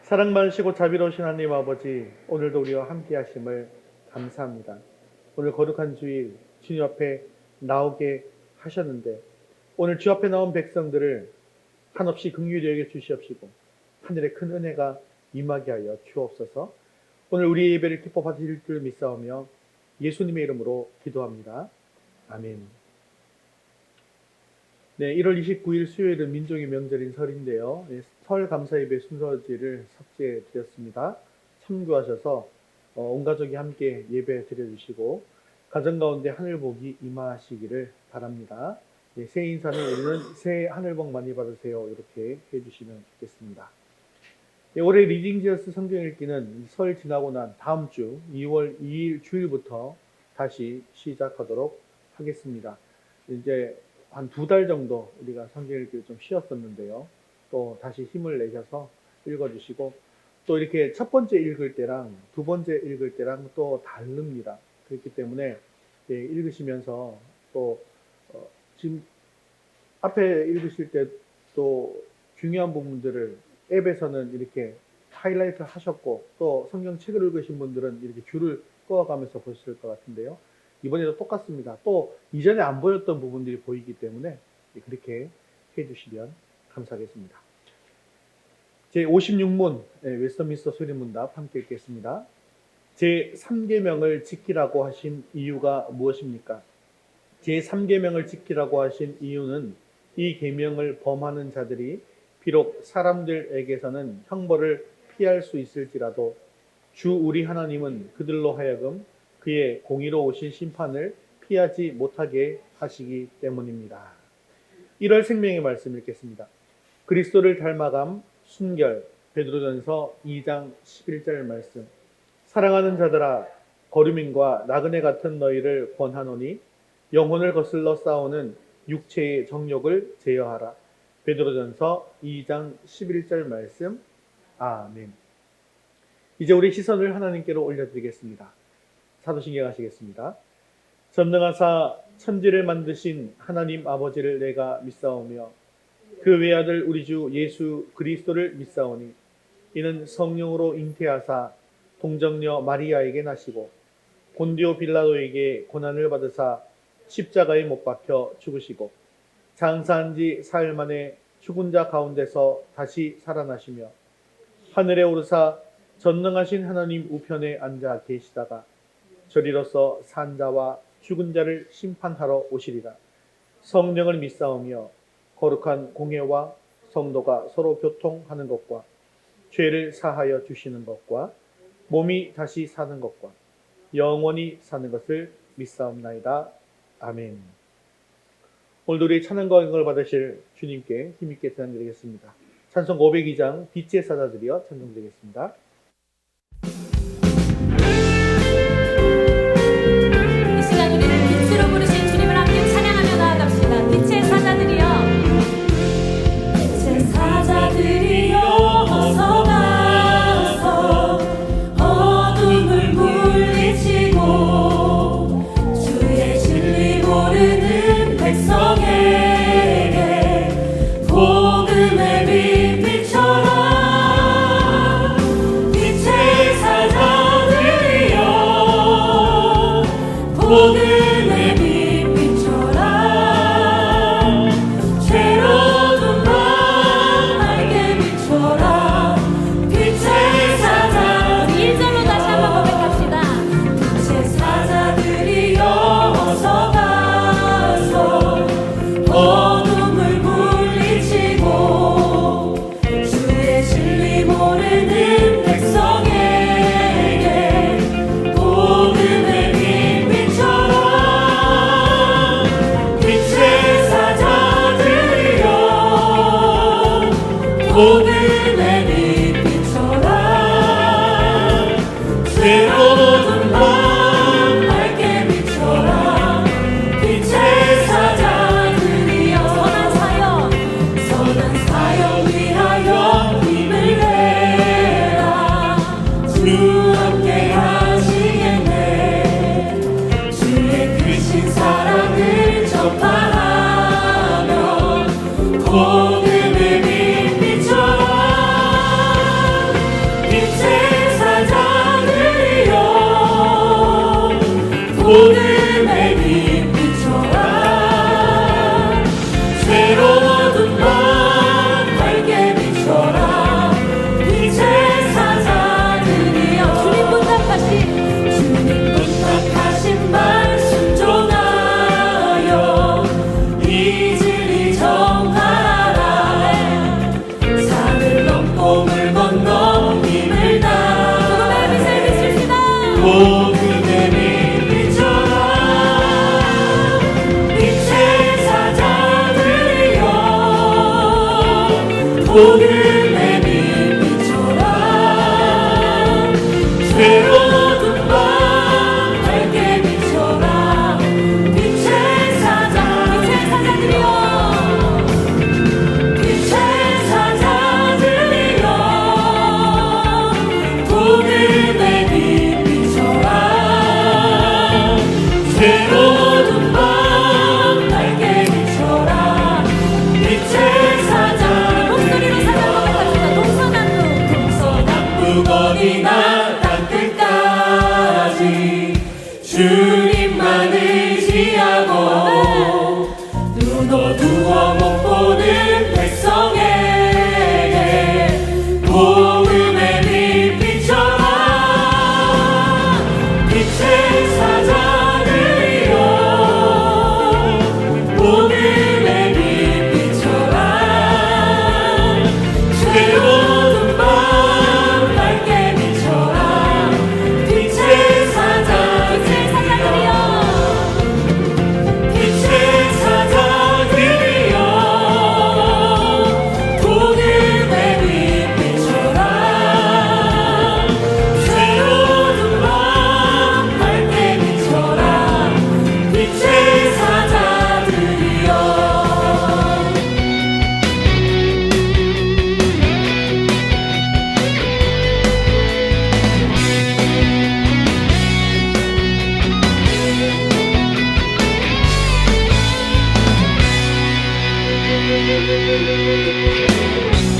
사랑 많으시고 자비로우신 하나님 아버지, 오늘도 우리와 함께 하심을 감사합니다. 오늘 거룩한 주일 주님 앞에 나오게 하셨는데, 오늘 주 앞에 나온 백성들을 한없이 긍휼히 여겨 주시옵시고 하늘의 큰 은혜가 임하게 하여 주옵소서. 오늘 우리의 예배를 기뻐 받으실 줄 믿사오며 예수님의 이름으로 기도합니다. 아멘. 네, 1월 29일 수요일은 민족의 명절인 설인데요. 설 감사예배 순서지를 삭제해 드렸습니다. 참고하셔서 온 가족이 함께 예배 드려주시고 가정 가운데 하늘 복이 임하시기를 바랍니다. 네, 새해 인사는 우리는 새해 하늘 복 많이 받으세요, 이렇게 해주시면 좋겠습니다. 네, 올해 리딩지어스 성경 읽기는 설 지나고 난 다음 주 2월 2일 주일부터 다시 시작하도록 하겠습니다. 이제 한 2달 정도 우리가 성경 읽기를 좀 쉬었었는데요. 또 다시 힘을 내셔서 읽어주시고, 또 이렇게 첫 번째 읽을 때랑 두 번째 읽을 때랑 또 다릅니다. 그렇기 때문에 읽으시면서 또 지금 앞에 읽으실 때 또 중요한 부분들을 앱에서는 이렇게 하이라이트 하셨고, 또 성경책을 읽으신 분들은 이렇게 줄을 그어가면서 보셨을 것 같은데요. 이번에도 똑같습니다. 또 이전에 안 보였던 부분들이 보이기 때문에 그렇게 해주시면 감사하겠습니다. 제56문 웨스트민스터 수리문답 함께 읽겠습니다. 제3계명을 지키라고 하신 이유가 무엇입니까? 제3계명을 지키라고 하신 이유는 이 계명을 범하는 자들이 비록 사람들에게서는 형벌을 피할 수 있을지라도 주 우리 하나님은 그들로 하여금 그의 공의로우신 심판을 피하지 못하게 하시기 때문입니다. 1월 생명의 말씀 읽겠습니다. 그리스도를 닮아감 순결, 베드로전서 2장 11절 말씀. 사랑하는 자들아, 거류민과 나그네 같은 너희를 권하노니 영혼을 거슬러 싸우는 육체의 정욕을 제어하라. 베드로전서 2장 11절 말씀. 아멘. 이제 우리 시선을 하나님께로 올려드리겠습니다. 사도신경 하시겠습니다. 전능하사 천지를 만드신 하나님 아버지를 내가 믿사오며 그 외아들 우리 주 예수 그리스도를 믿사오니 이는 성령으로 잉태하사 동정녀 마리아에게 나시고 본디오 빌라도에게 고난을 받으사 십자가에 못 박혀 죽으시고 장사한 지 사흘 만에 죽은 자 가운데서 다시 살아나시며 하늘에 오르사 전능하신 하나님 우편에 앉아 계시다가 저리로서 산 자와 죽은 자를 심판하러 오시리라. 성령을 믿사오며 거룩한 공회와 성도가 서로 교통하는 것과 죄를 사하여 주시는 것과 몸이 다시 사는 것과 영원히 사는 것을 믿사옵나이다. 아멘. 오늘도 우리 찬양과 영광을 받으실 주님께 힘있게 찬양드리겠습니다. 찬송 502장 빛의 사자들이여 찬송드리겠습니다. 선한 사역 위하여 힘을 내 주권이나 땅끝까지 주님만 의지하고 눈 어두워 못 보는 백성에게 복음의 빛비춰라. 빛의 사자들이여 복음의 빛비춰라. 새로운 밤 밝게 비춰라. 빛의 사자들이여 빛의 사자들이여 복음의 빛비춰라. 새로운 밤 밝게 비춰라. 빛의 사자들이여.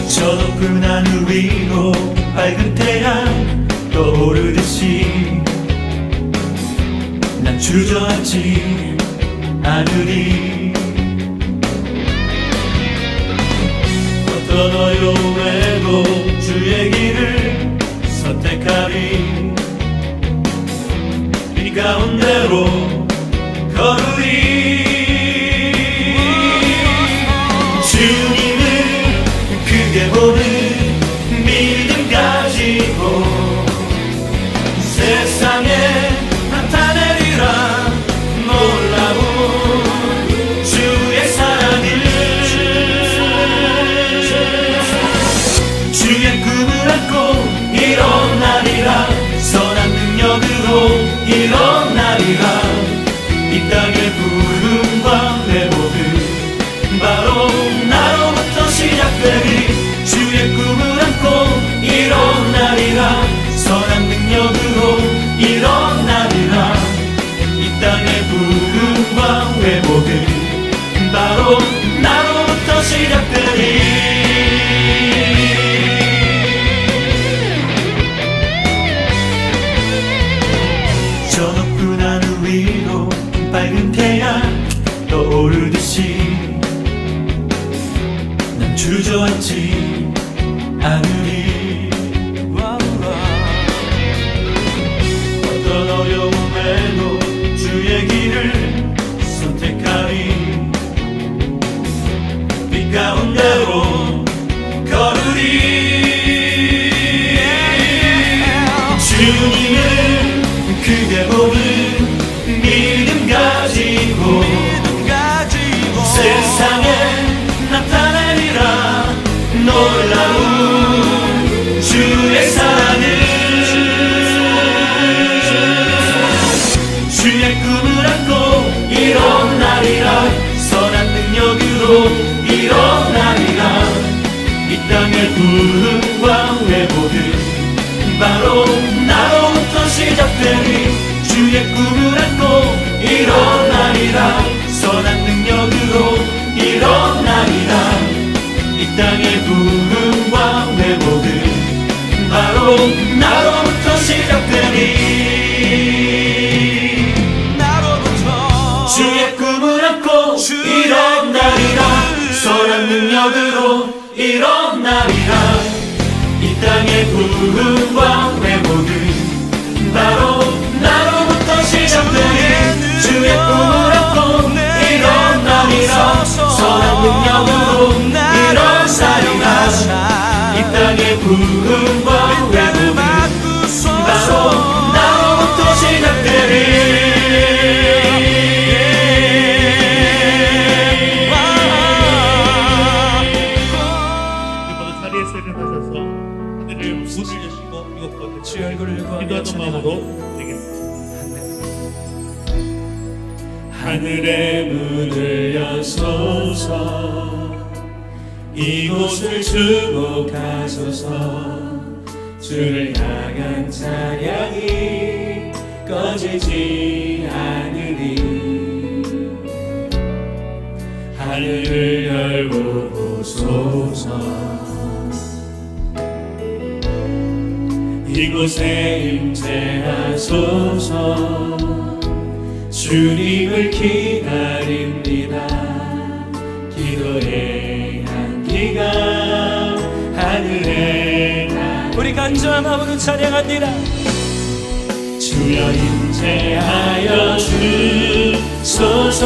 저 높은 하늘 위로 밝은 태양 떠오르듯이 난 주저앉지 않으리. 어떤 어려움에도 주의 길을 선택하리. 이 가운데로 걸으리. 주님을 크게 보는 믿음 가지고 세상에 나타내리라. 놀라운 주의 사랑을 주의 꿈을 안고 일어나리라. 선한 능력으로 일어나리라. 이 땅의 부흥과 회복은 바로 나로부터 시작되리. 주의 꿈을 안고 일어나리라. 선한 능력으로 일어나리라. 이 땅의 부흥과 회복은 바로 나로부터 시작되리. 저 높은 하늘 위로 밝은 태양 떠오르듯이 난 주저앉지 않으리. 어떤 어려움에도 주의 길을 선택하리. 빛 가운데로 걸으리. 주님을 크게 보는 믿음 가지고 세상에 나타내리라. 놀라운 주의 사랑을 주의 꿈을 안고 일어나리라. 선한 능력으로 일어나리라. 이 땅의 부흥과 회복은 바로 나로부터 시작되리. 주의 꿈을 안고 일어나리라. 선한 능력으로 일어나리라. 이 땅의 부흥과 회복은 바로 나로부터 시작되리. 주의 꿈을 안고 일어나리라. 선한 능력으로 일어나리라. 이 땅의 부흥과 회복은 바로 나로부터 시작되리. 주의 꿈을 안고 일어나리라. 선한 능력으로 일어나리라. 이 땅의 부흥과 회복은 바로 나로부터 시작되리. 자리에서 일어나셔서 하늘을 문을 여시고 이것과 주의 얼굴을 기도하는 마음으로 드리겠습니다. 하늘의 문을 여소서. 이곳을 주목하소서. 주를 향한 찬양이 꺼지지 않으리. 하늘을 열어보소서. 이곳에 임재하소서. 주님을 기다립니다. 기도의 향기가 하늘에 나. 우리 간절한 마음으로 찬양합니다. 주여 임재하여 주소서.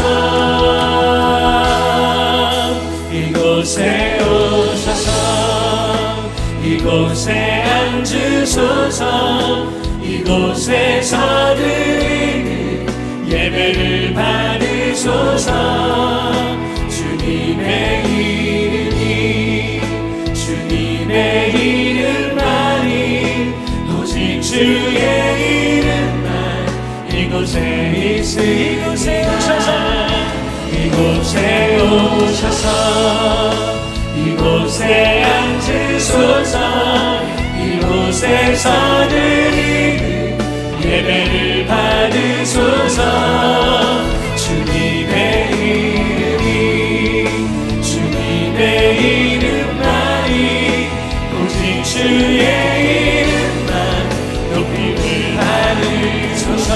이곳에 오셔서 이곳에 앉으소서. 이곳에서 드리는 예배를 받으소서. 주님의 이름만이 오직 주의 이름만 이곳에 있으리라. 이곳에 오셔서 이곳에 앉으소서. 이곳에서 드리는 예배를 받으소서. 주님의 이름만이 오직 주의 이름만 높임을 받으소서.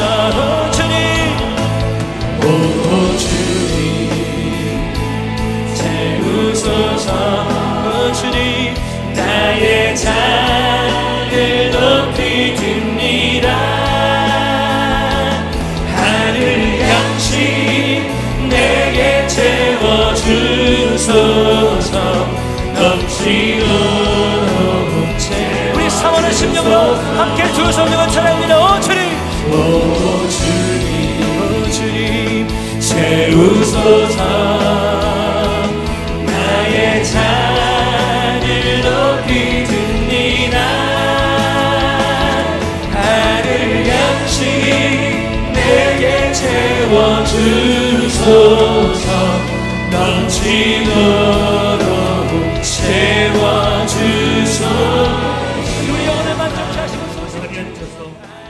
오 주님 채우소서. 오 주님 나의 잔을 높이 듭니다. 하늘 양식 내게 채워주소서. 넘치도록 채워. 우리 사모하는 심령으로 함께 두 성령을 찬양합니다. 오 주님 오 주님 채우소서. 나의 잔을 높이 듭니다. 하늘 양식 내게 채워주소서. 넘치도록 채워주소서. 우리 영혼을 만족케 하시옵소서. 자리에 앉으셔서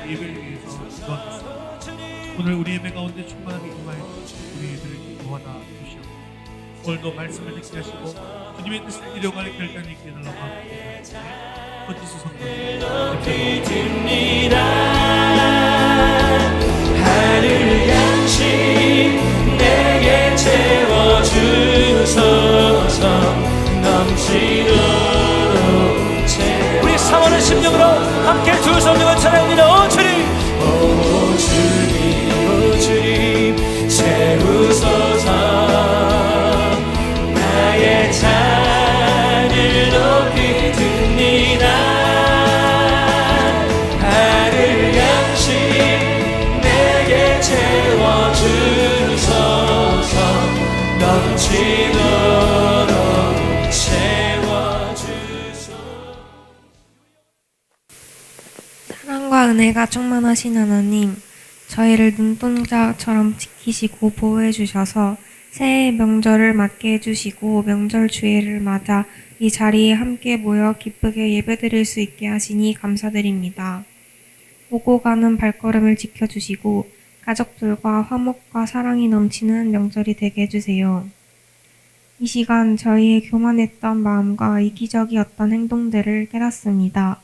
예배를 위해서 기도하겠습니다. 오늘 우리 예배 가운데 충만하게 임하여 우리 예배를 도와다 주시옵소서. 오늘도 말씀을 듣게 하시고 주님의 뜻을 이뤄갈 결단이 있게 해달라고 합니다. 거짓수 성령 듭니다. 하늘 양식 내게 채워주소서. 넘치도록 채워. 우리 사모하는 심령으로 함께 두 성령을 찬양합니다. 오 주님 오 주님 채우소서. 나의 잔을 높이 듭니다. 하늘 양식 내게 채워주소서. 넘치도록 채워주소서. 사랑과 은혜가 충만하신 하나님, 저희를 눈동자처럼 지키시고 보호해 주셔서 새해 명절을 맞게 해주시고 명절 주일을 맞아 이 자리에 함께 모여 기쁘게 예배드릴 수 있게 하시니 감사드립니다. 오고 가는 발걸음을 지켜주시고 가족들과 화목과 사랑이 넘치는 명절이 되게 해주세요. 이 시간 저희의 교만했던 마음과 이기적이었던 행동들을 깨닫습니다.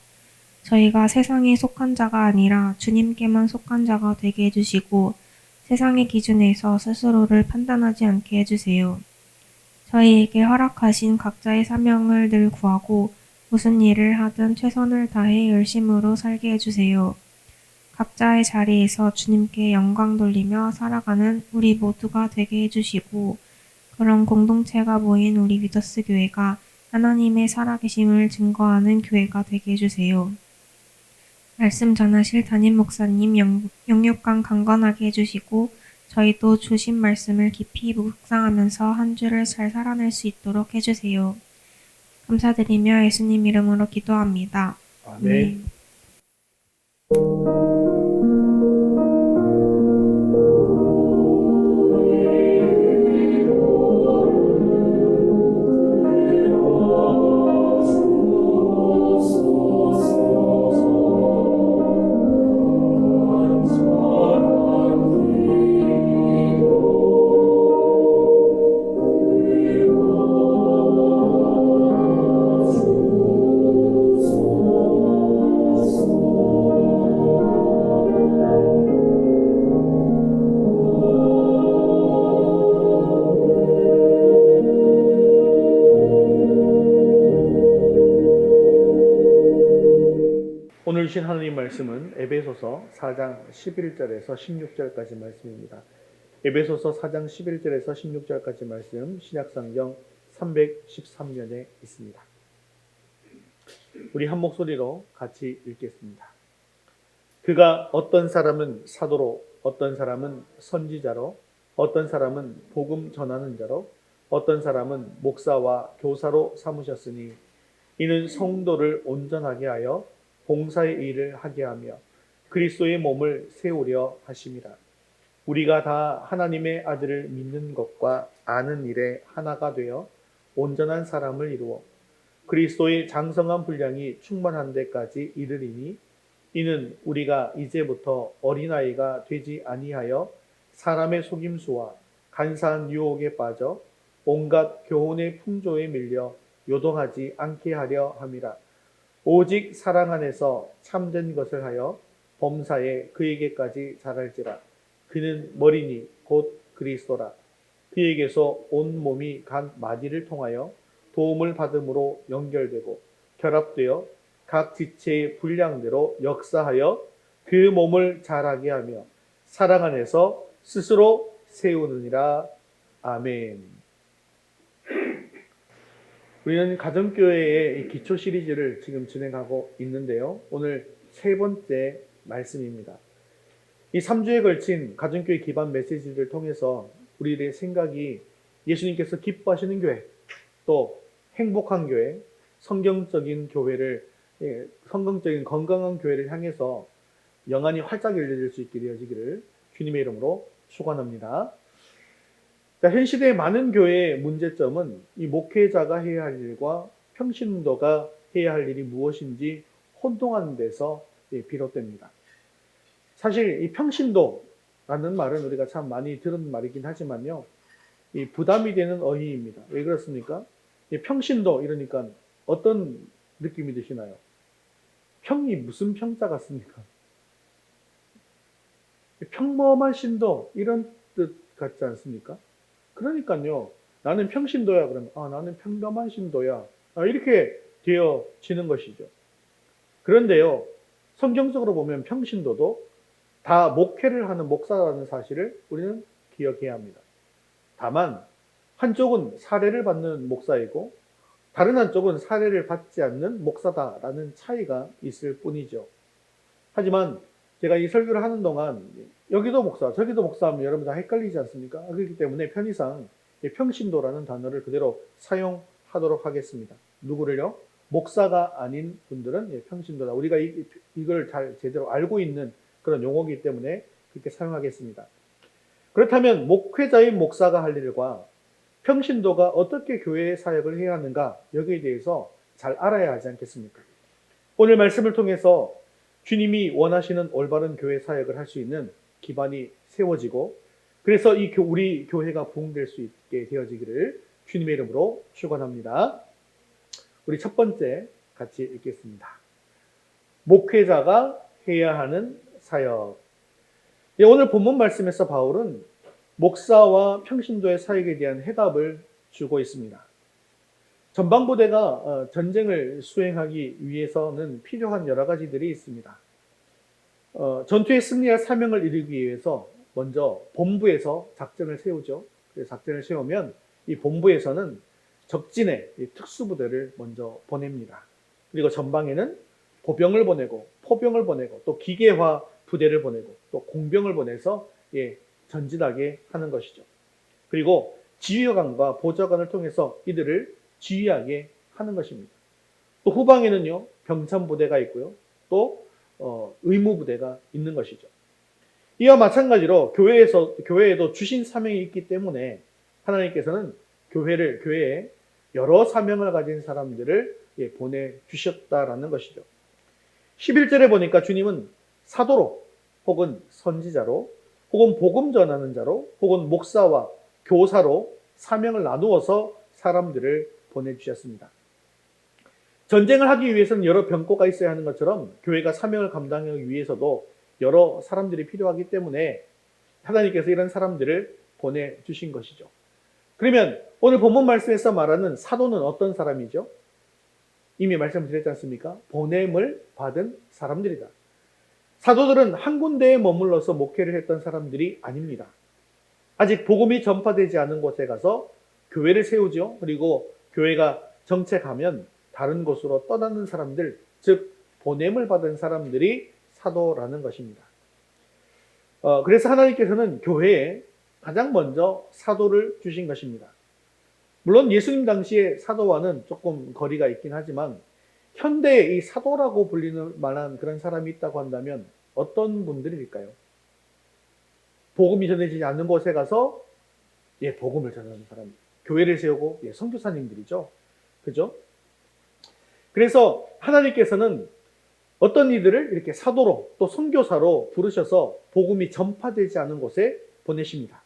저희가 세상에 속한 자가 아니라 주님께만 속한 자가 되게 해주시고 세상의 기준에서 스스로를 판단하지 않게 해주세요. 저희에게 허락하신 각자의 사명을 늘 구하고 무슨 일을 하든 최선을 다해 열심으로 살게 해주세요. 각자의 자리에서 주님께 영광 돌리며 살아가는 우리 모두가 되게 해주시고 그런 공동체가 모인 우리 위더스 교회가 하나님의 살아계심을 증거하는 교회가 되게 해주세요. 말씀 전하실 담임 목사님 영육간 강건하게 해주시고 저희도 주신 말씀을 깊이 묵상하면서 한 주를 잘 살아낼 수 있도록 해주세요. 감사드리며 예수님 이름으로 기도합니다. 아멘. 오늘 주신 하나님 말씀은 에베소서 4장 11절에서 16절까지 말씀입니다. 에베소서 4장 11절에서 16절까지 말씀 신약성경 313면에 있습니다. 우리 한 목소리로 같이 읽겠습니다. 그가 어떤 사람은 사도로, 어떤 사람은 선지자로, 어떤 사람은 복음 전하는 자로, 어떤 사람은 목사와 교사로 삼으셨으니 이는 성도를 온전하게 하여 봉사의 일을 하게 하며 그리스도의 몸을 세우려 하심이라. 우리가 다 하나님의 아들을 믿는 것과 아는 일에 하나가 되어 온전한 사람을 이루어 그리스도의 장성한 분량이 충만한 데까지 이르리니 이는 우리가 이제부터 어린아이가 되지 아니하여 사람의 속임수와 간사한 유혹에 빠져 온갖 교훈의 풍조에 밀려 요동하지 않게 하려 함이라. 오직 사랑 안에서 참된 것을 하여 범사에 그에게까지 자랄지라. 그는 머리니 곧 그리스도라. 그에게서 온 몸이 각 마디를 통하여 도움을 받음으로 연결되고 결합되어 각 지체의 분량대로 역사하여 그 몸을 자라게 하며 사랑 안에서 스스로 세우느니라. 아멘. 우리는 가정교회의 기초 시리즈를 지금 진행하고 있는데요. 오늘 세 번째 말씀입니다. 이 3주에 걸친 가정교회 기반 메시지를 통해서 우리의 생각이 예수님께서 기뻐하시는 교회, 또 행복한 교회, 성경적인 교회를, 성경적인 건강한 교회를 향해서 영안이 활짝 열려질 수 있게 되어지기를 주님의 이름으로 축원합니다. 현 시대의 많은 교회의 문제점은 이 목회자가 해야 할 일과 평신도가 해야 할 일이 무엇인지 혼동하는 데서 비롯됩니다. 사실 이 평신도라는 말은 우리가 참 많이 들은 말이긴 하지만요, 이 부담이 되는 어휘입니다. 왜 그렇습니까? 이 평신도 이러니까 어떤 느낌이 드시나요? 평이 무슨 평자 같습니까? 평범한 신도 이런 뜻 같지 않습니까? 그러니까요, 나는 평신도야 그러면 나는 평범한 신도야 이렇게 되어지는 것이죠. 그런데요, 성경적으로 보면 평신도도 다 목회를 하는 목사라는 사실을 우리는 기억해야 합니다. 다만 한쪽은 사례를 받는 목사이고 다른 한쪽은 사례를 받지 않는 목사다라는 차이가 있을 뿐이죠. 하지만 제가 이 설교를 하는 동안 여기도 목사, 저기도 목사하면 여러분 다 헷갈리지 않습니까? 그렇기 때문에 편의상 평신도라는 단어를 그대로 사용하도록 하겠습니다. 누구를요? 목사가 아닌 분들은 평신도다. 우리가 이걸 잘 제대로 알고 있는 그런 용어이기 때문에 그렇게 사용하겠습니다. 그렇다면 목회자인 목사가 할 일과 평신도가 어떻게 교회의 사역을 해야 하는가, 여기에 대해서 잘 알아야 하지 않겠습니까? 오늘 말씀을 통해서 주님이 원하시는 올바른 교회 사역을 할 수 있는 기반이 세워지고, 그래서 우리 교회가 부흥될 수 있게 되어지기를 주님의 이름으로 축원합니다. 우리 첫 번째 같이 읽겠습니다. 목회자가 해야 하는 사역. 오늘 본문 말씀에서 바울은 목사와 평신도의 사역에 대한 해답을 주고 있습니다. 전방부대가 전쟁을 수행하기 위해서는 필요한 여러 가지들이 있습니다. 전투에 승리할 사명을 이루기 위해서 먼저 본부에서 작전을 세우죠. 그래서 작전을 세우면 이 본부에서는 적진의 특수부대를 먼저 보냅니다. 그리고 전방에는 보병을 보내고 포병을 보내고 또 기계화 부대를 보내고 또 공병을 보내서 전진하게 하는 것이죠. 그리고 지휘관과 보좌관을 통해서 이들을 지휘하게 하는 것입니다. 또 후방에는요, 병참부대가 있고요, 또 의무부대가 있는 것이죠. 이와 마찬가지로 교회에도 주신 사명이 있기 때문에 하나님께서는 교회에 여러 사명을 가진 사람들을 보내주셨다라는 것이죠. 11절에 보니까 주님은 사도로 혹은 선지자로 혹은 복음 전하는 자로 혹은 목사와 교사로 사명을 나누어서 사람들을 보내주셨습니다. 전쟁을 하기 위해서는 여러 병거가 있어야 하는 것처럼 교회가 사명을 감당하기 위해서도 여러 사람들이 필요하기 때문에 하나님께서 이런 사람들을 보내주신 것이죠. 그러면 오늘 본문 말씀에서 말하는 사도는 어떤 사람이죠? 이미 말씀을 드렸지 않습니까? 보냄을 받은 사람들이다. 사도들은 한 군데에 머물러서 목회를 했던 사람들이 아닙니다. 아직 복음이 전파되지 않은 곳에 가서 교회를 세우죠. 그리고 교회가 정체가면 다른 곳으로 떠나는 사람들, 즉 보냄을 받은 사람들이 사도라는 것입니다. 그래서 하나님께서는 교회에 가장 먼저 사도를 주신 것입니다. 물론 예수님 당시에 사도와는 조금 거리가 있긴 하지만 현대에 이 사도라고 불리는 만한 그런 사람이 있다고 한다면 어떤 분들일까요? 복음이 전해지지 않는 곳에 가서 복음을 전하는 사람, 교회를 세우고 선교사님들이죠. 그죠? 그래서 하나님께서는 어떤 이들을 이렇게 사도로 또 선교사로 부르셔서 복음이 전파되지 않은 곳에 보내십니다.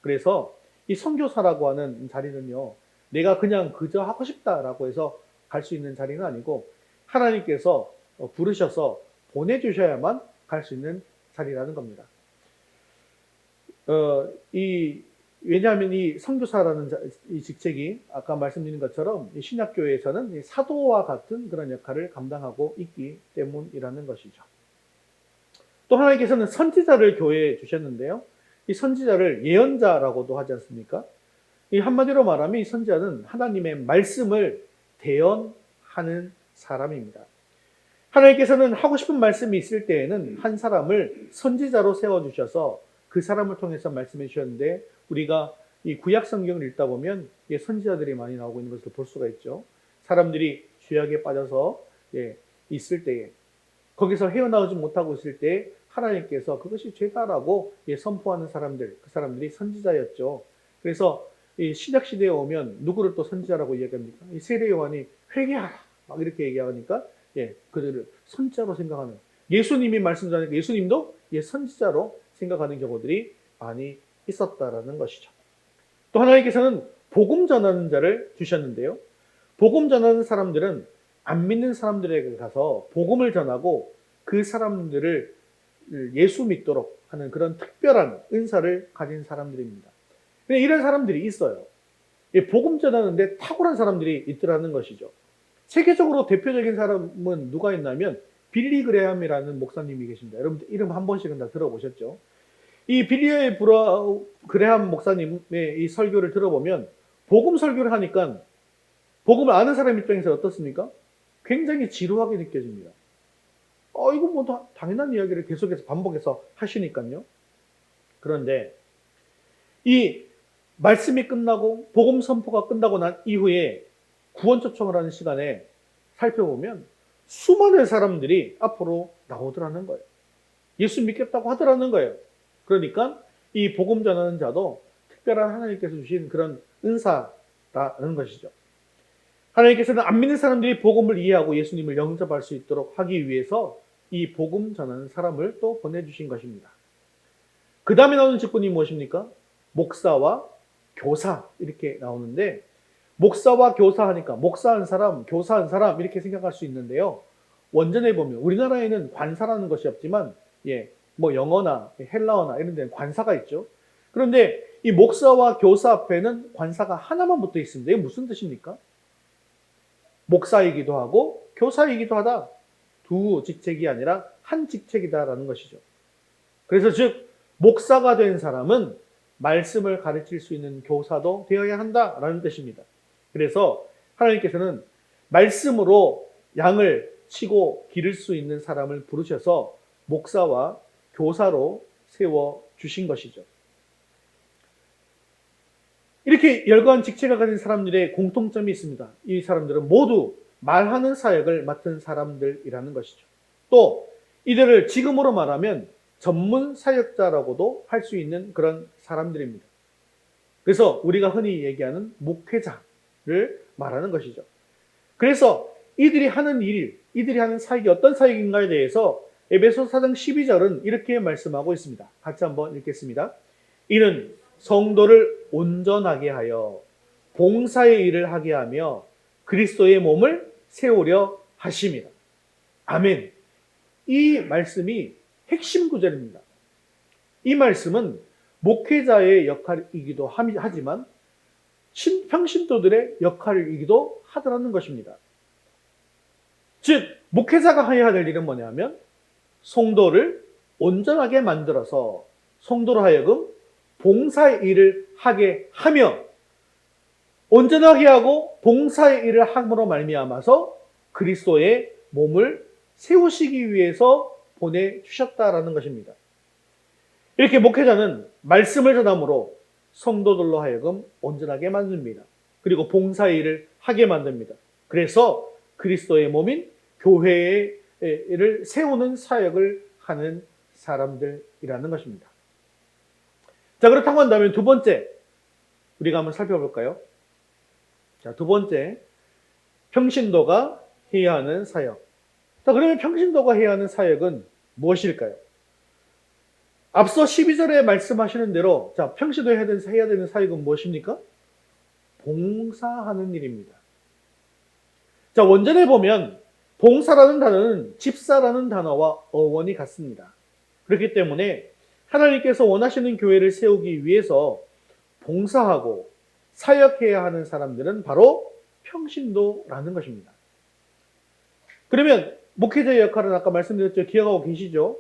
그래서 이 선교사라고 하는 자리는요, 내가 그냥 그저 하고 싶다라고 해서 갈 수 있는 자리는 아니고 하나님께서 부르셔서 보내주셔야만 갈 수 있는 자리라는 겁니다. 왜냐하면 이 선교사라는 이 직책이 아까 말씀드린 것처럼 이 신약교회에서는 이 사도와 같은 그런 역할을 감당하고 있기 때문이라는 것이죠. 또 하나님께서는 선지자를 교회에 주셨는데요. 이 선지자를 예언자라고도 하지 않습니까? 이 한마디로 말하면 이 선지자는 하나님의 말씀을 대언하는 사람입니다. 하나님께서는 하고 싶은 말씀이 있을 때에는 한 사람을 선지자로 세워주셔서 그 사람을 통해서 말씀해 주셨는데 우리가 이 구약 성경을 읽다 보면 선지자들이 많이 나오고 있는 것을 볼 수가 있죠. 사람들이 죄악에 빠져서 있을 때에 거기서 헤어나오지 못하고 있을 때 하나님께서 그것이 죄다라고 선포하는 사람들, 그 사람들이 선지자였죠. 그래서 이 신약 시대에 오면 누구를 또 선지자라고 이야기합니까? 이 세례 요한이 회개하라 막 이렇게 얘기하니까 그들을 선지자로 생각하는, 예수님이 말씀 전하니까 예수님도 선지자로 생각하는 경우들이 많이 있었다라는 것이죠. 또 하나님께서는 복음 전하는 자를 주셨는데요. 복음 전하는 사람들은 안 믿는 사람들에게 가서 복음을 전하고 그 사람들을 예수 믿도록 하는 그런 특별한 은사를 가진 사람들입니다. 이런 사람들이 있어요. 복음 전하는데 탁월한 사람들이 있더라는 것이죠. 세계적으로 대표적인 사람은 누가 있냐면 빌리 그레함이라는 목사님이 계십니다. 여러분 이름 한 번씩은 다 들어보셨죠? 이 빌리 그레함 목사님의 이 설교를 들어보면 복음 설교를 하니까 복음을 아는 사람 입장에서 어떻습니까? 굉장히 지루하게 느껴집니다. 이거 뭐 당연한 이야기를 계속해서 반복해서 하시니까요. 그런데 이 말씀이 끝나고 복음 선포가 끝나고 난 이후에 구원 초청을 하는 시간에 살펴보면 수많은 사람들이 앞으로 나오더라는 거예요. 예수 믿겠다고 하더라는 거예요. 그러니까 이 복음 전하는 자도 특별한 하나님께서 주신 그런 은사라는 것이죠. 하나님께서는 안 믿는 사람들이 복음을 이해하고 예수님을 영접할 수 있도록 하기 위해서 이 복음 전하는 사람을 또 보내주신 것입니다. 그 다음에 나오는 직분이 무엇입니까? 목사와 교사 이렇게 나오는데, 목사와 교사하니까 목사한 사람, 교사한 사람 이렇게 생각할 수 있는데요. 원전에 보면 우리나라에는 관사라는 것이 없지만 뭐 영어나 헬라어나 이런 데는 관사가 있죠. 그런데 이 목사와 교사 앞에는 관사가 하나만 붙어 있습니다. 이게 무슨 뜻입니까? 목사이기도 하고 교사이기도 하다. 두 직책이 아니라 한 직책이다라는 것이죠. 그래서 즉 목사가 된 사람은 말씀을 가르칠 수 있는 교사도 되어야 한다라는 뜻입니다. 그래서 하나님께서는 말씀으로 양을 치고 기를 수 있는 사람을 부르셔서 목사와 교사로 세워주신 것이죠. 이렇게 열거한 직책을 가진 사람들의 공통점이 있습니다. 이 사람들은 모두 말하는 사역을 맡은 사람들이라는 것이죠. 또 이들을 지금으로 말하면 전문 사역자라고도 할 수 있는 그런 사람들입니다. 그래서 우리가 흔히 얘기하는 목회자를 말하는 것이죠. 그래서 이들이 하는 일, 이들이 하는 사역이 어떤 사역인가에 대해서 에베소서 4장 12절은 이렇게 말씀하고 있습니다. 같이 한번 읽겠습니다. 이는 성도를 온전하게 하여 봉사의 일을 하게 하며 그리스도의 몸을 세우려 하심이라. 아멘. 이 말씀이 핵심 구절입니다. 이 말씀은 목회자의 역할이기도 하지만 평신도들의 역할이기도 하더라는 것입니다. 즉 목회자가 해야 될 일은 뭐냐면 성도를 온전하게 만들어서 성도로 하여금 봉사의 일을 하게 하며 온전하게 하고 봉사의 일을 함으로 말미암아서 그리스도의 몸을 세우시기 위해서 보내주셨다라는 것입니다. 이렇게 목회자는 말씀을 전함으로 성도들로 하여금 온전하게 만듭니다. 그리고 봉사의 일을 하게 만듭니다. 그래서 그리스도의 몸인 교회를 세우는 사역을 하는 사람들이라는 것입니다. 자, 그렇다고 한다면 두 번째, 우리가 한번 살펴볼까요? 자, 두 번째, 평신도가 해야 하는 사역. 자, 그러면 평신도가 해야 하는 사역은 무엇일까요? 앞서 12절에 말씀하시는 대로, 자, 평신도 해야 되는 사역은 무엇입니까? 봉사하는 일입니다. 자, 원전에 보면 봉사라는 단어는 집사라는 단어와 어원이 같습니다. 그렇기 때문에 하나님께서 원하시는 교회를 세우기 위해서 봉사하고 사역해야 하는 사람들은 바로 평신도라는 것입니다. 그러면 목회자의 역할은 아까 말씀드렸죠. 기억하고 계시죠?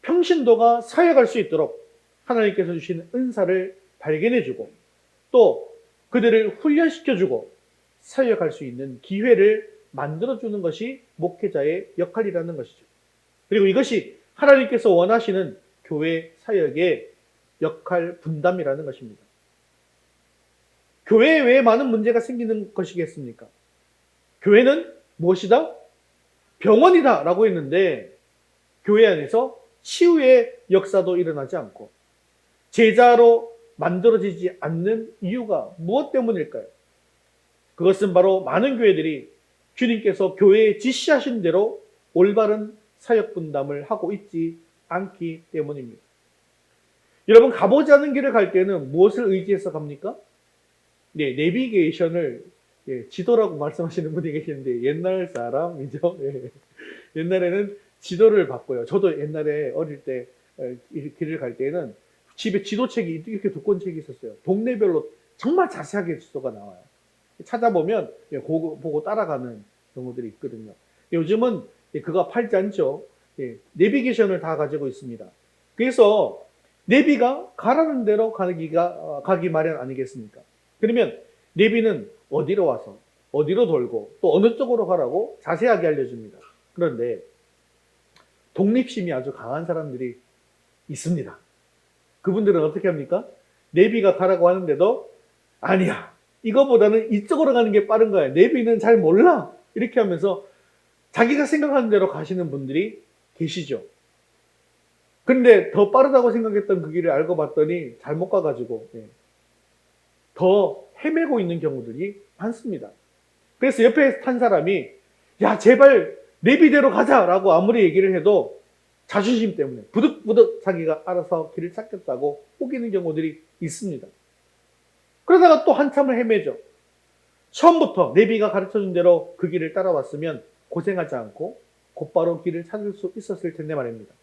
평신도가 사역할 수 있도록 하나님께서 주신 은사를 발견해주고 또 그들을 훈련시켜주고 사역할 수 있는 기회를 만들어주는 것이 목회자의 역할이라는 것이죠. 그리고 이것이 하나님께서 원하시는 교회 사역의 역할 분담이라는 것입니다. 교회에 왜 많은 문제가 생기는 것이겠습니까? 교회는 무엇이다? 병원이다 라고 했는데 교회 안에서 치유의 역사도 일어나지 않고 제자로 만들어지지 않는 이유가 무엇 때문일까요? 그것은 바로 많은 교회들이 주님께서 교회에 지시하신 대로 올바른 사역 분담을 하고 있지 않기 때문입니다. 여러분, 가보지 않은 길을 갈 때는 무엇을 의지해서 갑니까? 네, 내비게이션을 지도라고 말씀하시는 분이 계시는데 옛날 사람이죠. 옛날에는 지도를 봤고요. 저도 옛날에 어릴 때 길을 갈 때는 집에 지도책이 이렇게 두꺼운 책이 있었어요. 동네별로 정말 자세하게 지도가 나와요. 찾아보면 보고 따라가는 경우들이 있거든요. 요즘은 그거 팔지 않죠. 내비게이션을 다 가지고 있습니다. 그래서 내비가 가라는 대로 가기 마련 아니겠습니까? 그러면 내비는 어디로 와서 어디로 돌고 또 어느 쪽으로 가라고 자세하게 알려줍니다. 그런데 독립심이 아주 강한 사람들이 있습니다. 그분들은 어떻게 합니까? 내비가 가라고 하는데도 아니야, 이거보다는 이쪽으로 가는 게 빠른 거야, 내비는 잘 몰라, 이렇게 하면서 자기가 생각하는 대로 가시는 분들이 계시죠. 그런데 더 빠르다고 생각했던 그 길을 알고 봤더니 잘못 가가지고 더 헤매고 있는 경우들이 많습니다. 그래서 옆에 탄 사람이 야, 제발 내비대로 가자라고 아무리 얘기를 해도 자존심 때문에 부득부득 자기가 알아서 길을 찾겠다고 우기는 경우들이 있습니다. 그러다가 또 한참을 헤매죠. 처음부터 내비가 가르쳐준 대로 그 길을 따라왔으면 고생하지 않고 곧바로 길을 찾을 수 있었을 텐데 말입니다.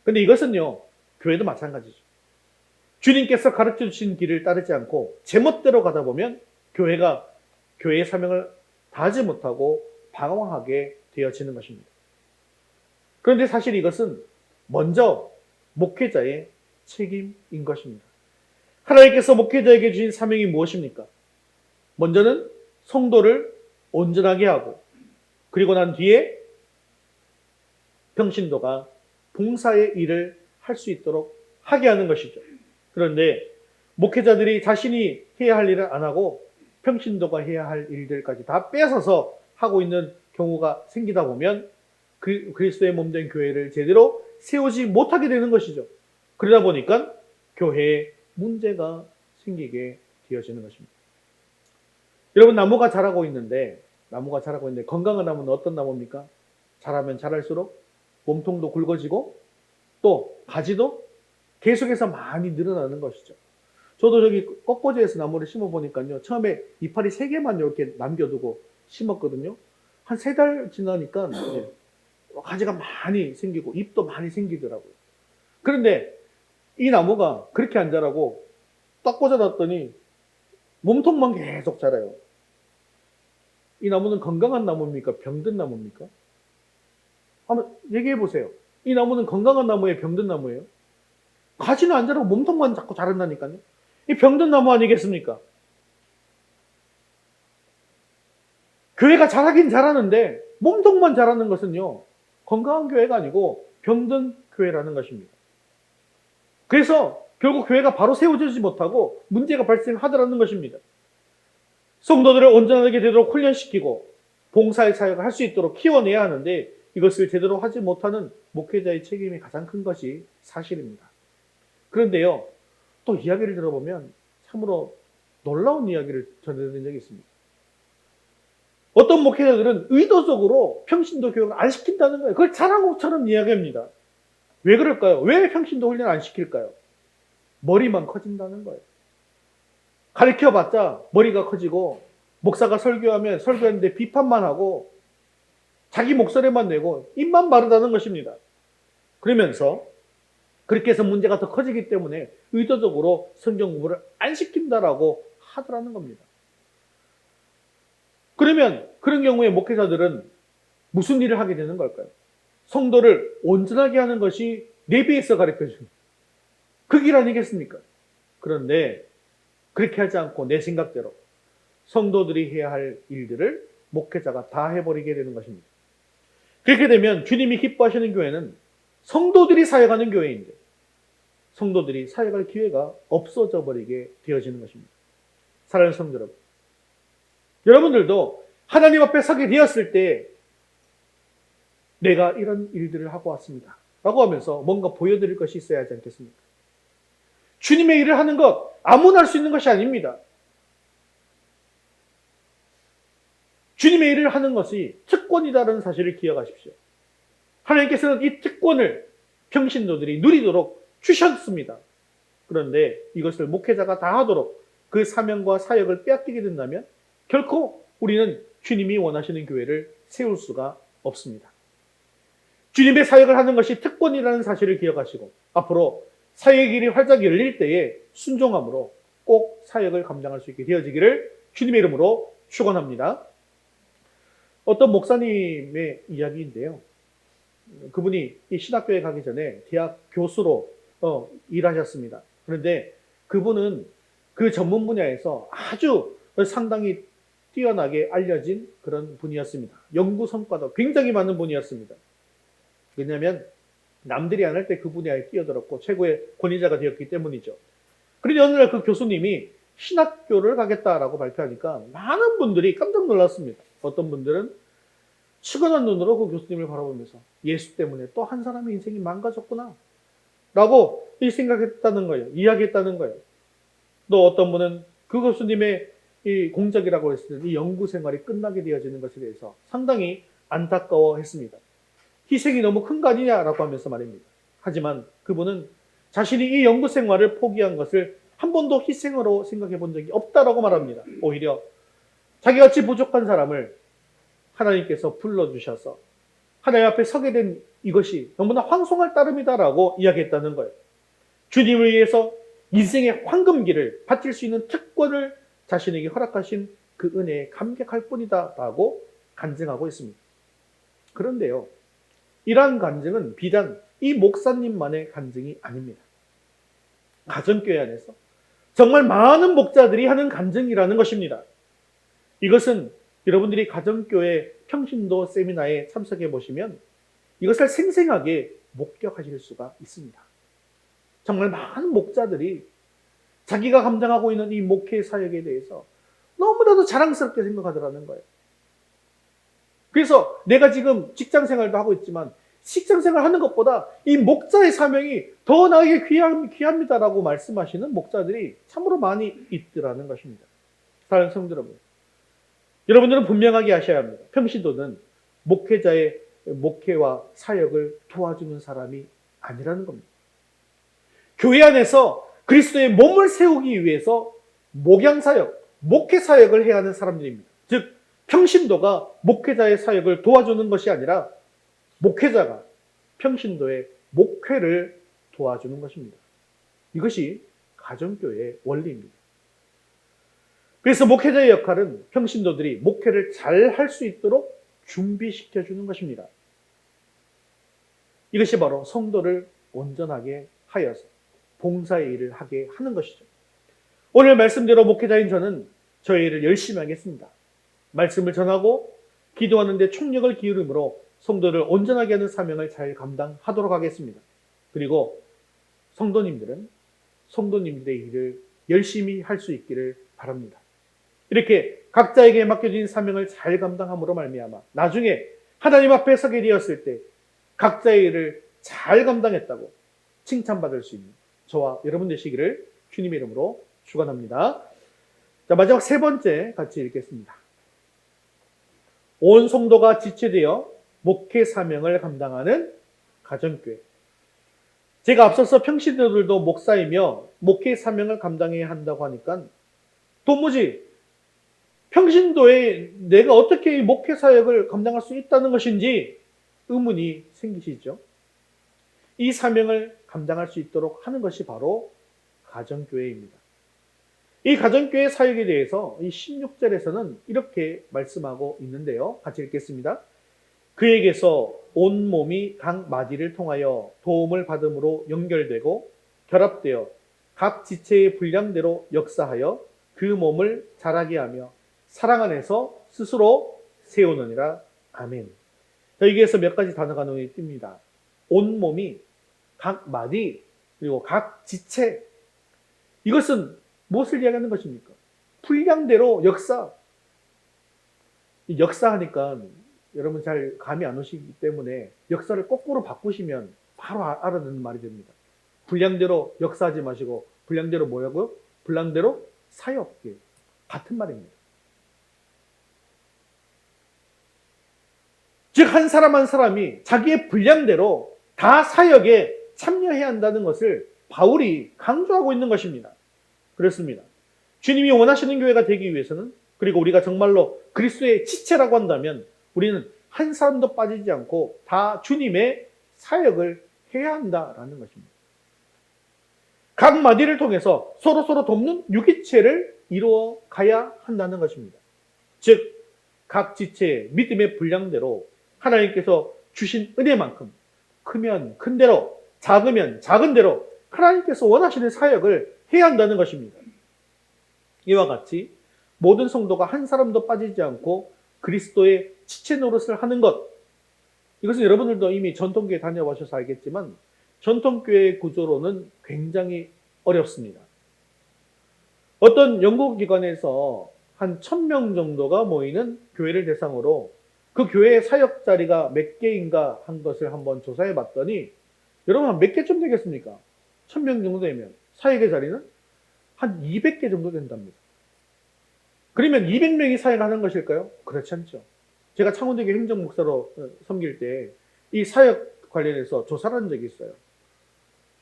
근데 이것은요, 교회도 마찬가지죠. 주님께서 가르쳐 주신 길을 따르지 않고 제멋대로 가다 보면 교회가 교회의 사명을 다하지 못하고 방황하게 되어지는 것입니다. 그런데 사실 이것은 먼저 목회자의 책임인 것입니다. 하나님께서 목회자에게 주신 사명이 무엇입니까? 먼저는 성도를 온전하게 하고 그리고 난 뒤에 평신도가 봉사의 일을 할 수 있도록 하게 하는 것이죠. 그런데 목회자들이 자신이 해야 할 일을 안 하고 평신도가 해야 할 일들까지 다 뺏어서 하고 있는 경우가 생기다 보면 그리스도의 몸된 교회를 제대로 세우지 못하게 되는 것이죠. 그러다 보니까 교회에 문제가 생기게 되어지는 것입니다. 여러분, 나무가 자라고 있는데 건강한 나무는 어떤 나무입니까? 자라면 자랄수록 몸통도 굵어지고 또 가지도 계속해서 많이 늘어나는 것이죠. 저도 저기 꺾어지에서 나무를 심어보니까요, 처음에 이파리 3개만 이렇게 남겨두고 심었거든요. 한 3달 지나니까 가지가 많이 생기고 잎도 많이 생기더라고요. 그런데 이 나무가 그렇게 안 자라고 딱 꽂아놨더니 몸통만 계속 자라요. 이 나무는 건강한 나무입니까? 병든 나무입니까? 한번 얘기해 보세요. 이 나무는 건강한 나무예요? 병든 나무예요? 가지는 안 자라고 몸통만 자꾸 자란다니까요. 이 병든 나무 아니겠습니까? 교회가 자라긴 자라는데 몸통만 자라는 것은요, 건강한 교회가 아니고 병든 교회라는 것입니다. 그래서 결국 교회가 바로 세워지지 못하고 문제가 발생하더라는 것입니다. 성도들을 온전하게 되도록 훈련시키고 봉사의 사역을 할 수 있도록 키워내야 하는데 이것을 제대로 하지 못하는 목회자의 책임이 가장 큰 것이 사실입니다. 그런데요, 또 이야기를 들어보면 참으로 놀라운 이야기를 전해드린 적이 있습니다. 어떤 목회자들은 의도적으로 평신도 교육을 안 시킨다는 거예요. 그걸 자랑처럼 이야기합니다. 왜 그럴까요? 왜 평신도 훈련 안 시킬까요? 머리만 커진다는 거예요. 가르쳐봤자 머리가 커지고 목사가 설교하면 설교하는데 비판만 하고 자기 목소리만 내고 입만 마르다는 것입니다. 그러면서 그렇게 해서 문제가 더 커지기 때문에 의도적으로 성경 공부를 안 시킨다라고 하더라는 겁니다. 그러면 그런 경우에 목회자들은 무슨 일을 하게 되는 걸까요? 성도를 온전하게 하는 것이 내비에서 가르쳐주는 그 길 아니겠습니까? 그런데 그렇게 하지 않고 내 생각대로 성도들이 해야 할 일들을 목회자가 다 해버리게 되는 것입니다. 그렇게 되면 주님이 기뻐하시는 교회는 성도들이 사역하는 교회인데 성도들이 사역할 기회가 없어져 버리게 되어지는 것입니다. 사랑하는 성도 여러분, 여러분들도 하나님 앞에 서게 되었을 때 내가 이런 일들을 하고 왔습니다 라고 하면서 뭔가 보여드릴 것이 있어야 하지 않겠습니까? 주님의 일을 하는 것 아무나 할 수 있는 것이 아닙니다. 주님의 일을 하는 것이 특권이다라는 사실을 기억하십시오. 하나님께서는 이 특권을 평신도들이 누리도록 주셨습니다. 그런데 이것을 목회자가 다 하도록 그 사명과 사역을 빼앗기게 된다면 결코 우리는 주님이 원하시는 교회를 세울 수가 없습니다. 주님의 사역을 하는 것이 특권이라는 사실을 기억하시고 앞으로 사역의 길이 활짝 열릴 때에 순종함으로 꼭 사역을 감당할 수 있게 되어지기를 주님의 이름으로 축원합니다. 어떤 목사님의 이야기인데요. 그분이 이 신학교에 가기 전에 대학 교수로 일하셨습니다. 그런데 그분은 그 전문 분야에서 아주 상당히 뛰어나게 알려진 그런 분이었습니다. 연구 성과도 굉장히 많은 분이었습니다. 왜냐하면 남들이 안 할 때 그 분야에 뛰어들었고 최고의 권위자가 되었기 때문이죠. 그런데 어느 날 그 교수님이 신학교를 가겠다라고 발표하니까 많은 분들이 깜짝 놀랐습니다. 어떤 분들은 측은한 눈으로 그 교수님을 바라보면서 예수 때문에 또 한 사람의 인생이 망가졌구나 라고 생각했다는 거예요. 이야기했다는 거예요. 또 어떤 분은 그 교수님의 이 공적이라고 했을 때 이 연구 생활이 끝나게 되어지는 것에 대해서 상당히 안타까워했습니다. 희생이 너무 큰 거 아니냐라고 하면서 말입니다. 하지만 그분은 자신이 이 연구 생활을 포기한 것을 한 번도 희생으로 생각해 본 적이 없다라고 말합니다. 오히려 자기같이 부족한 사람을 하나님께서 불러주셔서 하나님 앞에 서게 된 이것이 너무나 황송할 따름이다라고 이야기했다는 거예요. 주님을 위해서 인생의 황금기를 바칠 수 있는 특권을 자신에게 허락하신 그 은혜에 감격할 뿐이다라고 간증하고 있습니다. 그런데요, 이러한 간증은 비단 이 목사님만의 간증이 아닙니다. 가정교회 안에서 정말 많은 목자들이 하는 간증이라는 것입니다. 이것은 여러분들이 가정교회 평신도 세미나에 참석해 보시면 이것을 생생하게 목격하실 수가 있습니다. 정말 많은 목자들이 자기가 감당하고 있는 이 목회 사역에 대해서 너무나도 자랑스럽게 생각하더라는 거예요. 그래서 내가 지금 직장 생활도 하고 있지만 직장 생활 하는 것보다 이 목자의 사명이 더 나에게 귀합니다라고 말씀하시는 목자들이 참으로 많이 있더라는 것입니다. 사랑하는 성도 여러분, 여러분들은 분명하게 아셔야 합니다. 평신도는 목회자의 목회와 사역을 도와주는 사람이 아니라는 겁니다. 교회 안에서 그리스도의 몸을 세우기 위해서 목양사역, 목회사역을 해야 하는 사람들입니다. 즉 평신도가 목회자의 사역을 도와주는 것이 아니라 목회자가 평신도의 목회를 도와주는 것입니다. 이것이 가정교회의 원리입니다. 그래서 목회자의 역할은 평신도들이 목회를 잘 할 수 있도록 준비시켜주는 것입니다. 이것이 바로 성도를 온전하게 하여서 봉사의 일을 하게 하는 것이죠. 오늘 말씀대로 목회자인 저는 저의 일을 열심히 하겠습니다. 말씀을 전하고 기도하는 데 총력을 기울임으로 성도를 온전하게 하는 사명을 잘 감당하도록 하겠습니다. 그리고 성도님들은 성도님들의 일을 열심히 할 수 있기를 바랍니다. 이렇게 각자에게 맡겨진 사명을 잘 감당함으로 말미암아 나중에 하나님 앞에 서게 되었을 때 각자의 일을 잘 감당했다고 칭찬받을 수 있는 저와 여러분 되시기를 주님의 이름으로 축원합니다. 자, 마지막 세 번째 같이 읽겠습니다. 온 성도가 지체되어 목회 사명을 감당하는 가정교회. 제가 앞서서 평신도들도 목사이며 목회 사명을 감당해야 한다고 하니까 도무지 평신도에 내가 어떻게 목회 사역을 감당할 수 있다는 것인지 의문이 생기시죠. 이 사명을 감당할 수 있도록 하는 것이 바로 가정교회입니다. 이 가정교회 사역에 대해서 이 16절에서는 이렇게 말씀하고 있는데요. 같이 읽겠습니다. 그에게서 온 몸이 각 마디를 통하여 도움을 받음으로 연결되고 결합되어 각 지체의 분량대로 역사하여 그 몸을 자라게 하며 사랑 안에서 스스로 세우느니라. 아멘. 여기에서 몇 가지 단어가 눈에 띕니다. 온 몸이 각 마디 그리고 각 지체. 이것은 무엇을 이야기하는 것입니까? 분량대로 역사. 역사하니까 여러분 잘 감이 안 오시기 때문에 역사를 거꾸로 바꾸시면 바로 알아듣는 말이 됩니다. 분량대로 역사하지 마시고 분량대로 뭐라고요? 분량대로 사역해. 같은 말입니다. 즉 한 사람 한 사람이 자기의 분량대로 다 사역에 참여해야 한다는 것을 바울이 강조하고 있는 것입니다. 그렇습니다. 주님이 원하시는 교회가 되기 위해서는 그리고 우리가 정말로 그리스도의 지체라고 한다면 우리는 한 사람도 빠지지 않고 다 주님의 사역을 해야 한다라는 것입니다. 각 마디를 통해서 서로 돕는 유기체를 이루어 가야 한다는 것입니다. 즉 각 지체의 믿음의 분량대로 하나님께서 주신 은혜만큼 크면 큰 대로 작으면 작은 대로 하나님께서 원하시는 사역을 해야 한다는 것입니다. 이와 같이 모든 성도가 한 사람도 빠지지 않고 그리스도의 지체 노릇을 하는 것, 이것은 여러분들도 이미 전통교회 다녀보셔서 알겠지만 전통교회의 구조로는 굉장히 어렵습니다. 어떤 연구기관에서 한 1000명 정도가 모이는 교회를 대상으로 그 교회의 사역 자리가 몇 개인가 한 것을 한번 조사해 봤더니 여러분 몇 개쯤 되겠습니까? 1000명 정도 되면 사역의 자리는 한 200개 정도 된답니다. 그러면 200명이 사역하는 것일까요? 그렇지 않죠. 제가 창원대교 행정목사로 섬길 때 이 사역 관련해서 조사를 한 적이 있어요.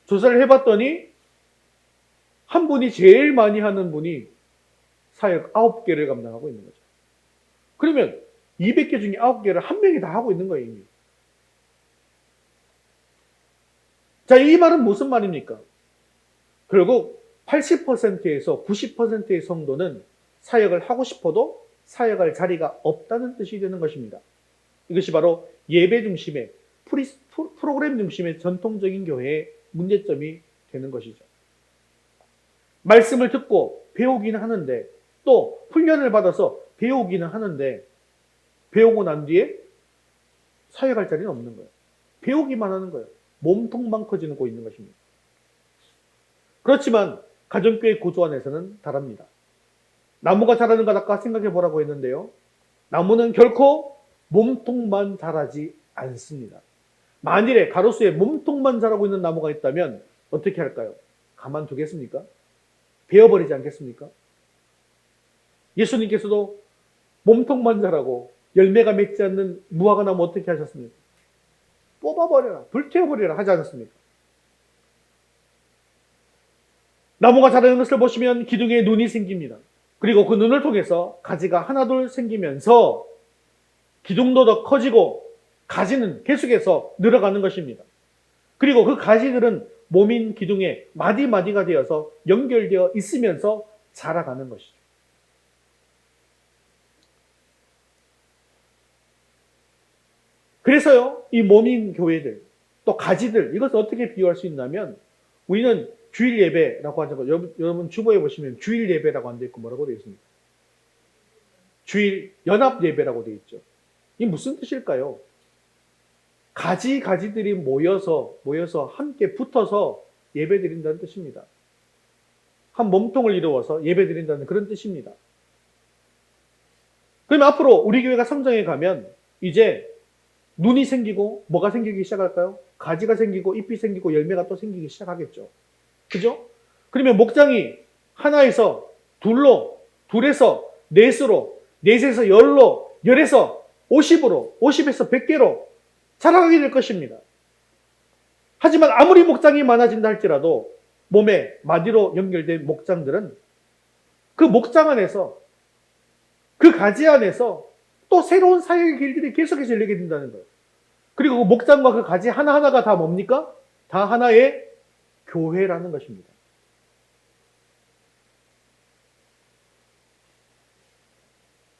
조사를 해봤더니 한 분이 제일 많이 하는 분이 사역 9개를 감당하고 있는 거죠. 그러면 200개 중에 9개를 한 명이 다 하고 있는 거예요, 이미. 자, 이 말은 무슨 말입니까? 결국 80%에서 90%의 성도는 사역을 하고 싶어도 사역할 자리가 없다는 뜻이 되는 것입니다. 이것이 바로 예배 중심의 프로그램 중심의 전통적인 교회의 문제점이 되는 것이죠. 말씀을 듣고 배우기는 하는데 또 훈련을 받아서 배우기는 하는데 배우고 난 뒤에 사역할 자리는 없는 거예요. 배우기만 하는 거예요. 몸통만 커지고 있는 것입니다. 그렇지만 가정교회 구조 안에서는 다릅니다. 나무가 자라는 것 아까 생각해 보라고 했는데요. 나무는 결코 몸통만 자라지 않습니다. 만일에 가로수에 몸통만 자라고 있는 나무가 있다면 어떻게 할까요? 가만두겠습니까? 베어버리지 않겠습니까? 예수님께서도 몸통만 자라고 열매가 맺지 않는 무화과 나무 어떻게 하셨습니까? 뽑아버려라, 불태워버려라 하지 않았습니까? 나무가 자라는 것을 보시면 기둥에 눈이 생깁니다. 그리고 그 눈을 통해서 가지가 하나둘 생기면서 기둥도 더 커지고 가지는 계속해서 늘어가는 것입니다. 그리고 그 가지들은 몸인 기둥에 마디마디가 되어서 연결되어 있으면서 자라가는 것이죠. 그래서요, 이 몸인 교회들, 또 가지들, 이것을 어떻게 비유할 수 있냐면 우리는 주일 예배라고 하는 거, 여러분 주보에 보시면 주일 예배라고 안 돼 있고 뭐라고 되어 있습니까? 주일 연합 예배라고 되어 있죠. 이게 무슨 뜻일까요? 가지들이 모여서 함께 붙어서 예배 드린다는 뜻입니다. 한 몸통을 이루어서 예배 드린다는 그런 뜻입니다. 그러면 앞으로 우리 교회가 성장해 가면 이제 눈이 생기고 뭐가 생기기 시작할까요? 가지가 생기고 잎이 생기고 열매가 또 생기기 시작하겠죠. 그죠? 그러면 목장이 하나에서 둘로, 둘에서 넷으로, 넷에서 열로, 열에서 50으로, 50에서 100개로 자라가게 될 것입니다. 하지만 아무리 목장이 많아진다 할지라도 몸에 마디로 연결된 목장들은 그 목장 안에서 그 가지 안에서 또 새로운 사역의 길들이 계속해서 열리게 된다는 거예요. 그리고 그 목장과 그 가지 하나하나가 다 뭡니까? 다 하나의 교회라는 것입니다.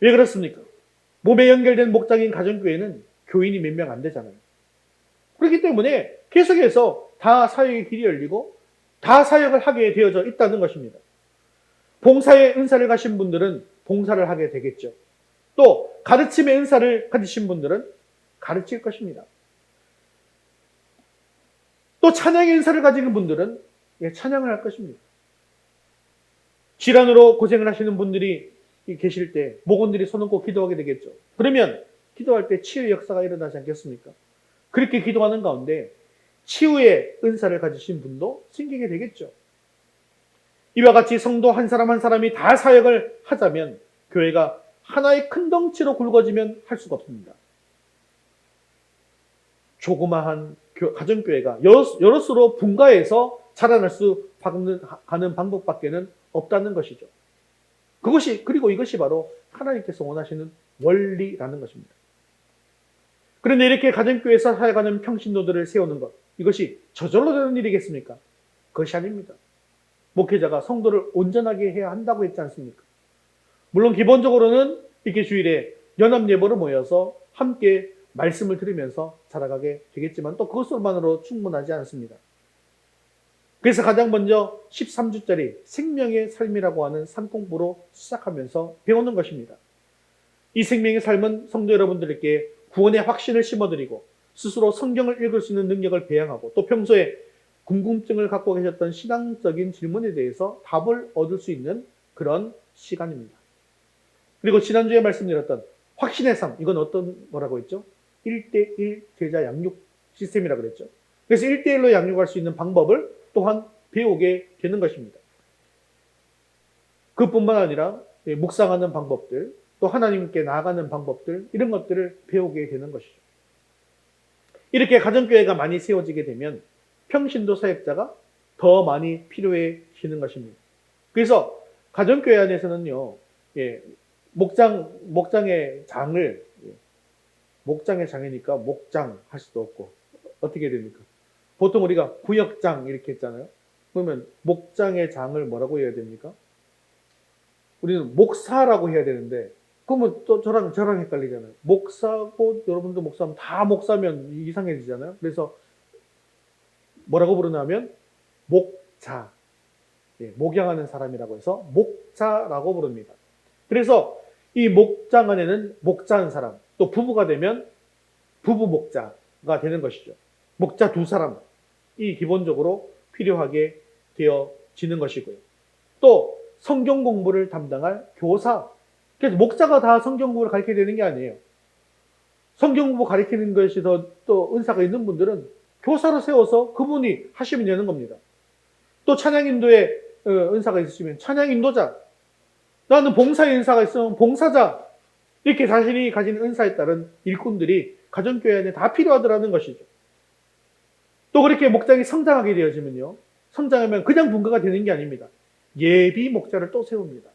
왜 그렇습니까? 몸에 연결된 목장인 가정교회는 교인이 몇 명 안 되잖아요. 그렇기 때문에 계속해서 다 사역의 길이 열리고 다 사역을 하게 되어져 있다는 것입니다. 봉사의 은사를 가신 분들은 봉사를 하게 되겠죠. 또 가르침의 은사를 가지신 분들은 가르칠 것입니다. 또 찬양의 은사를 가진 분들은 찬양을 할 것입니다. 질환으로 고생을 하시는 분들이 계실 때 목원들이 손 얹고 기도하게 되겠죠. 그러면 기도할 때 치유의 역사가 일어나지 않겠습니까? 그렇게 기도하는 가운데 치유의 은사를 가지신 분도 생기게 되겠죠. 이와 같이 성도 한 사람 한 사람이 다 사역을 하자면 교회가 하나의 큰 덩치로 굵어지면 할 수가 없습니다. 조그마한 가정교회가 여럿으로 분가해서 자라날 수 가는 방법밖에는 없다는 것이죠. 그리고 이것이 바로 하나님께서 원하시는 원리라는 것입니다. 그런데 이렇게 가정교회에서 살아가는 평신도들을 세우는 것, 이것이 저절로 되는 일이겠습니까? 그것이 아닙니다. 목회자가 성도를 온전하게 해야 한다고 했지 않습니까? 물론 기본적으로는 이렇게 주일에 연합예배로 모여서 함께 말씀을 들으면서 자라가게 되겠지만 또 그것만으로 충분하지 않습니다. 그래서 가장 먼저 13주짜리 생명의 삶이라고 하는 산공부로 시작하면서 배우는 것입니다. 이 생명의 삶은 성도 여러분들에게 구원의 확신을 심어드리고 스스로 성경을 읽을 수 있는 능력을 배양하고 또 평소에 궁금증을 갖고 계셨던 신앙적인 질문에 대해서 답을 얻을 수 있는 그런 시간입니다. 그리고 지난주에 말씀드렸던 확신의 삶, 이건 어떤 거라고 했죠? 1대1 제자 양육 시스템이라고 그랬죠. 그래서 1대1로 양육할 수 있는 방법을 또한 배우게 되는 것입니다. 그뿐만 아니라 묵상하는 방법들, 또 하나님께 나아가는 방법들, 이런 것들을 배우게 되는 것이죠. 이렇게 가정교회가 많이 세워지게 되면 평신도 사역자가 더 많이 필요해지는 것입니다. 그래서 가정교회 안에서는요, 목장의 장이니까 목장 할 수도 없고, 어떻게 됩니까? 보통 우리가 구역장 이렇게 했잖아요. 그러면 목장의 장을 뭐라고 해야 됩니까? 우리는 목사라고 해야 되는데, 그러면 또 저랑 헷갈리잖아요. 목사고, 여러분도 목사면 다 목사면 이상해지잖아요. 그래서 뭐라고 부르냐면, 목자. 목양하는 사람이라고 해서 목자라고 부릅니다. 그래서 이 목장 안에는 목자한 사람, 또 부부가 되면 부부 목자가 되는 것이죠. 목자 두 사람이 기본적으로 필요하게 되어지는 것이고요. 또 성경 공부를 담당할 교사. 그래서 목자가 다 성경 공부를 가르쳐야 되는 게 아니에요. 성경 공부 가르치는 것이 또 은사가 있는 분들은 교사로 세워서 그분이 하시면 되는 겁니다. 또 찬양 인도에 은사가 있으시면 찬양 인도자. 나는 봉사의 은사가 있으면 봉사자. 이렇게 자신이 가진 은사에 따른 일꾼들이 가정교회 안에 다 필요하더라는 것이죠. 또 그렇게 목장이 성장하게 되어지면요. 성장하면 그냥 분가가 되는 게 아닙니다. 예비 목자를 또 세웁니다.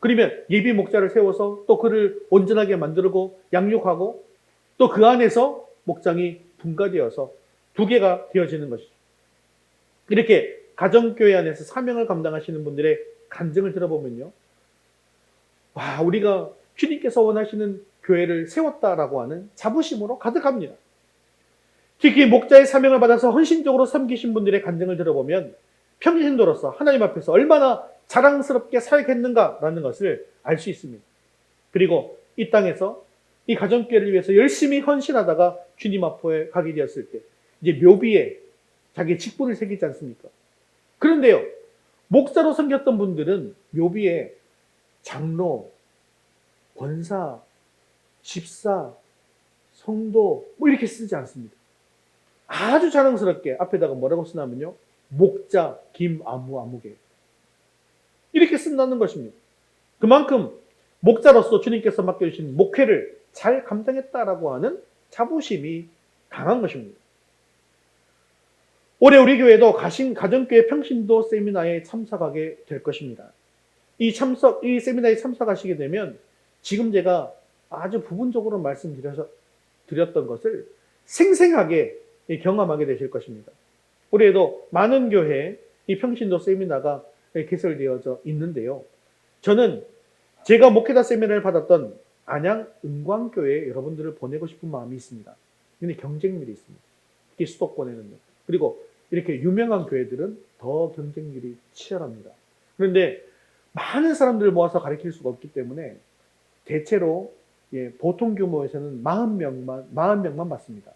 그러면 예비 목자를 세워서 또 그를 온전하게 만들고 양육하고 또 그 안에서 목장이 분가되어서 두 개가 되어지는 것이죠. 이렇게 가정교회 안에서 사명을 감당하시는 분들의 간증을 들어보면요. 와, 우리가 주님께서 원하시는 교회를 세웠다라고 하는 자부심으로 가득합니다. 특히 목자의 사명을 받아서 헌신적으로 섬기신 분들의 간증을 들어보면 평신도로서 하나님 앞에서 얼마나 자랑스럽게 사역했는가라는 것을 알 수 있습니다. 그리고 이 땅에서 이 가정교회를 위해서 열심히 헌신하다가 주님 앞에 가게 되었을 때 이제 묘비에 자기의 직분을 새기지 않습니까? 그런데요, 목사로 섬겼던 분들은 묘비에 장로, 권사, 집사, 성도 뭐 이렇게 쓰지 않습니다. 아주 자랑스럽게 앞에다가 뭐라고 쓰냐면요, 목자 김아무아무개 이렇게 쓴다는 것입니다. 그만큼 목자로서 주님께서 맡겨주신 목회를 잘 감당했다라고 하는 자부심이 강한 것입니다. 올해 우리 교회도 가정교회 평신도 세미나에 참석하게 될 것입니다. 이 세미나에 참석하시게 되면 지금 제가 아주 부분적으로 말씀드렸던 것을 생생하게 경험하게 되실 것입니다. 올해도 많은 교회 이 평신도 세미나가 개설되어져 있는데요. 저는 제가 목회자 세미나를 받았던 안양 은광교회에 여러분들을 보내고 싶은 마음이 있습니다. 근데 경쟁률이 있습니다. 특히 수도권에는요. 그리고 이렇게 유명한 교회들은 더 경쟁률이 치열합니다. 그런데 많은 사람들을 모아서 가르칠 수가 없기 때문에 대체로 보통 규모에서는 40명만 받습니다.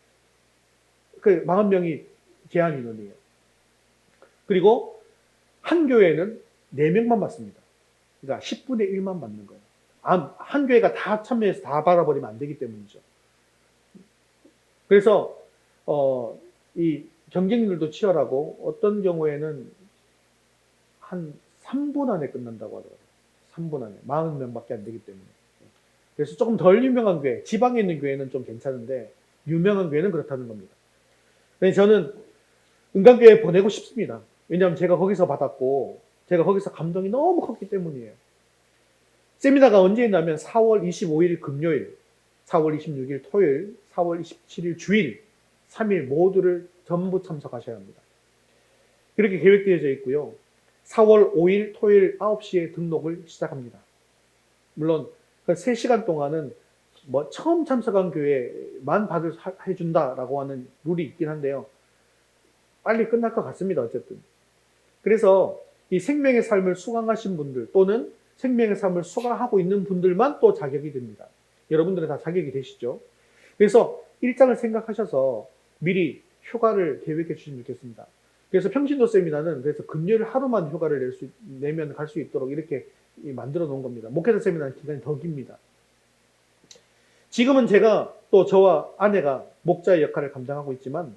그 40명이 제한 인원이에요. 그리고 한 교회는 4명만 받습니다. 그러니까 10분의 1만 받는 거예요. 한 교회가 다 참여해서 다 받아버리면 안 되기 때문이죠. 그래서 이 경쟁률도 치열하고 어떤 경우에는 한 3분 안에 끝난다고 하더라고요. 3분 안에. 40명밖에 안 되기 때문에. 그래서 조금 덜 유명한 교회, 지방에 있는 교회는 좀 괜찮은데 유명한 교회는 그렇다는 겁니다. 저는 은광교회에 보내고 싶습니다. 왜냐하면 제가 거기서 받았고 제가 거기서 감동이 너무 컸기 때문이에요. 세미나가 언제 있냐면 4월 25일 금요일, 4월 26일 토요일, 4월 27일 주일 3일 모두를 전부 참석하셔야 합니다. 그렇게 계획되어져 있고요. 4월 5일 토요일 9시에 등록을 시작합니다. 물론 그 3시간 동안은 처음 참석한 교회만 해준다라고 하는 룰이 있긴 한데요. 빨리 끝날 것 같습니다. 어쨌든. 그래서 이 생명의 삶을 수강하신 분들 또는 생명의 삶을 수강하고 있는 분들만 또 자격이 됩니다. 여러분들은 다 자격이 되시죠? 그래서 일정을 생각하셔서 미리 휴가를 계획해 주시면 좋겠습니다. 그래서 평신도 세미나는 그래서 금요일 하루만 휴가를 내면 갈 수 있도록 이렇게 만들어 놓은 겁니다. 목회자 세미나는 기간이 더 깁니다. 지금은 제가 또 저와 아내가 목자의 역할을 감당하고 있지만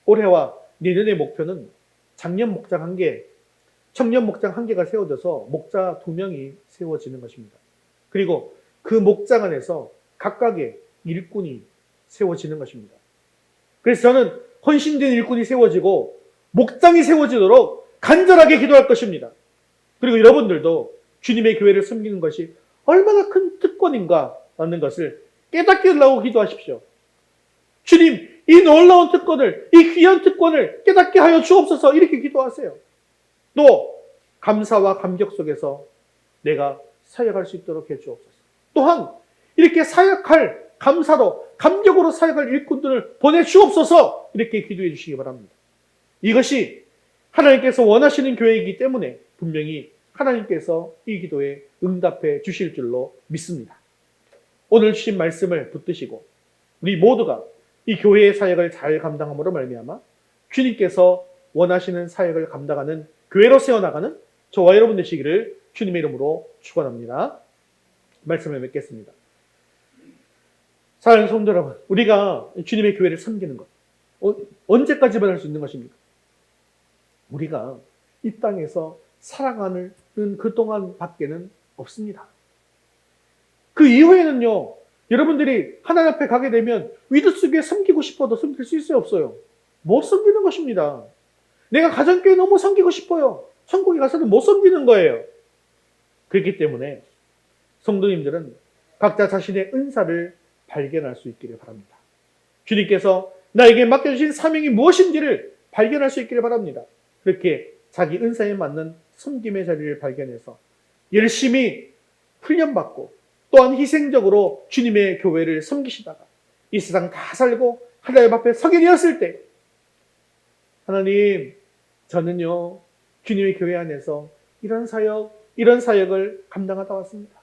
올해와 내년의 목표는 장년 목장 1개, 청년 목장 1개가 세워져서 목자 2명이 세워지는 것입니다. 그리고 그 목장 안에서 각각의 일꾼이 세워지는 것입니다. 그래서 저는 헌신된 일꾼이 세워지고 목장이 세워지도록 간절하게 기도할 것입니다. 그리고 여러분들도 주님의 교회를 섬기는 것이 얼마나 큰 특권인가라는 것을 깨닫게 하려고 기도하십시오. 주님, 이 놀라운 특권을, 이 귀한 특권을 깨닫게 하여 주옵소서 이렇게 기도하세요. 또 감사와 감격 속에서 내가 사역할 수 있도록 해 주옵소서. 또한 이렇게 사역할 감사로 감격으로 사역할 일꾼들을 보내주옵소서 이렇게 기도해 주시기 바랍니다. 이것이 하나님께서 원하시는 교회이기 때문에 분명히 하나님께서 이 기도에 응답해 주실 줄로 믿습니다. 오늘 주신 말씀을 붙드시고 우리 모두가 이 교회의 사역을 잘 감당함으로 말미암아 주님께서 원하시는 사역을 감당하는 교회로 세워나가는 저와 여러분 되시기를 주님의 이름으로 축원합니다. 말씀을 맺겠습니다. 사랑하는 성도 여러분, 우리가 주님의 교회를 섬기는 것 언제까지만 할 수 있는 것입니까? 우리가 이 땅에서 살아가는 그동안 밖에는 없습니다. 그 이후에는요, 여러분들이 하나님 앞에 가게 되면 위드스교회 섬기고 싶어도 섬길 수 있어요, 없어요? 못 섬기는 것입니다. 내가 가정교회 너무 섬기고 싶어요. 천국에 가서는 못 섬기는 거예요. 그렇기 때문에 성도님들은 각자 자신의 은사를 발견할 수 있기를 바랍니다. 주님께서 나에게 맡겨주신 사명이 무엇인지를 발견할 수 있기를 바랍니다. 그렇게 자기 은사에 맞는 섬김의 자리를 발견해서 열심히 훈련받고 또한 희생적으로 주님의 교회를 섬기시다가 이 세상 다 살고 하나님 앞에 서게 되었을 때 하나님, 저는요 주님의 교회 안에서 이런 사역을 감당하다 왔습니다.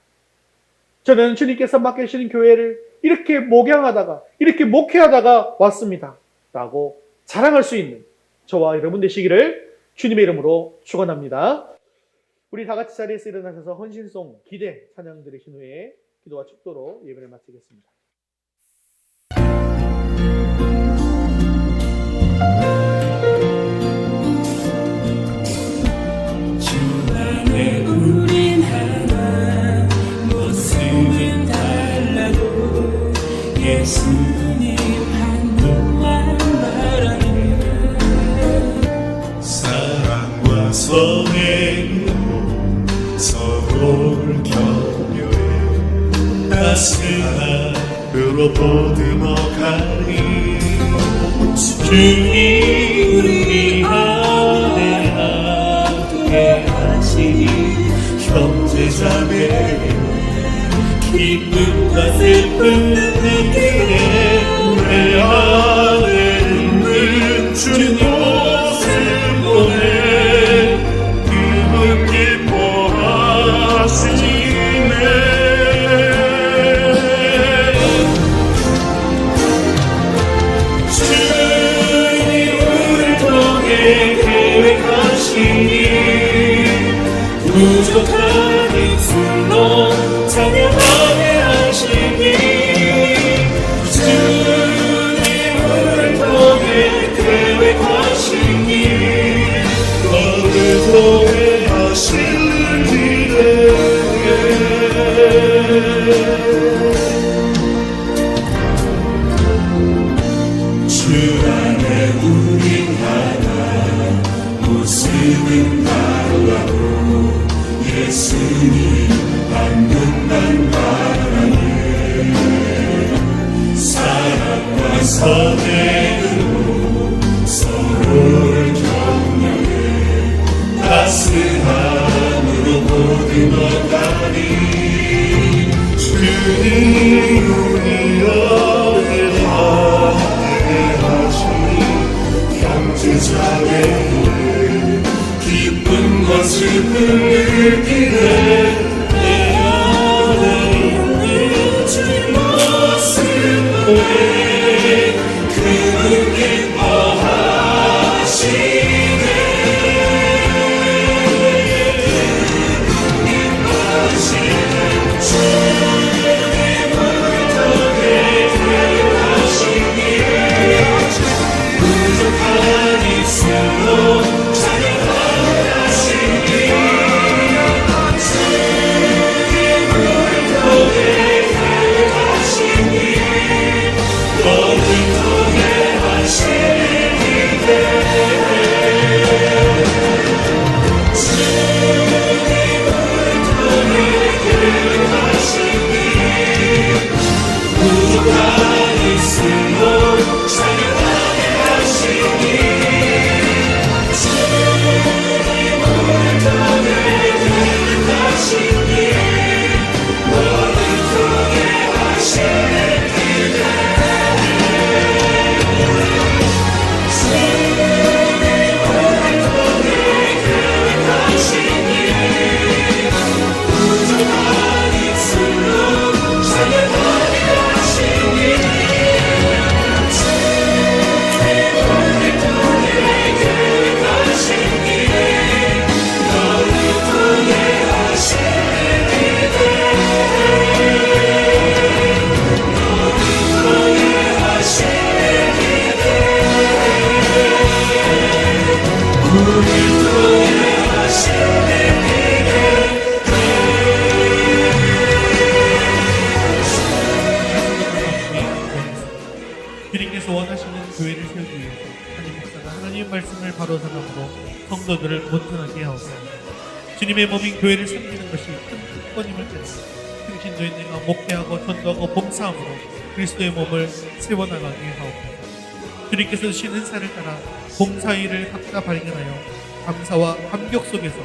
저는 주님께서 맡겨주시는 교회를 이렇게 목양하다가 이렇게 목회하다가 왔습니다 라고 자랑할 수 있는 저와 여러분 되시기를 주님의 이름으로 축원합니다. 우리 다 같이 자리에서 일어나셔서 헌신송 기대 찬양 드리신 후에 기도와 축도로 예배를 마치겠습니다. 주 안에 우린 하나 모습은 달라도 예수님 한 분만 바라는 사랑과 선행으로 서로를 격려해 따스함으로 보듬어가니 주님 우리 안에 함께 하시니 형제자매 기쁨과 슬픔 느끼네 내 안에 있는 주님 모습 보내 그분 기뻐하시네 부족한 입술로 찬양하게 하시니 주님을 통해 계획하시니 너를 통해 하시는 기대에 주 안에 우린 하나 모습은 달라도 예수님 한 분만 바라네 사랑과 선행으로 서로를 격려해 따스함으로 보듬어가니 주님 우리 안에 함께 하시니 형제자매 기쁨과 슬픔 느끼네 내 안에 있는 주님 모습 보내 그분 기뻐하시네 주님을 통해 계획하시니 부족한 입술로 주님께서 원하시는 교회를 세우기 위해서 한임 목사가 하나님의 말씀을 바로 전함으로 성도들을 온전하게 하옵소서. 주님의 몸인 교회를 섬기는 것이 큰 특권임을 깨닫고 평신도에 내가 목회하고 전도하고 봉사함으로 그리스도의 몸을 세워나가게 하옵소서. 주님께서 주신 은사를 따라 봉사일을 각자 발견하여 감사와 감격 속에서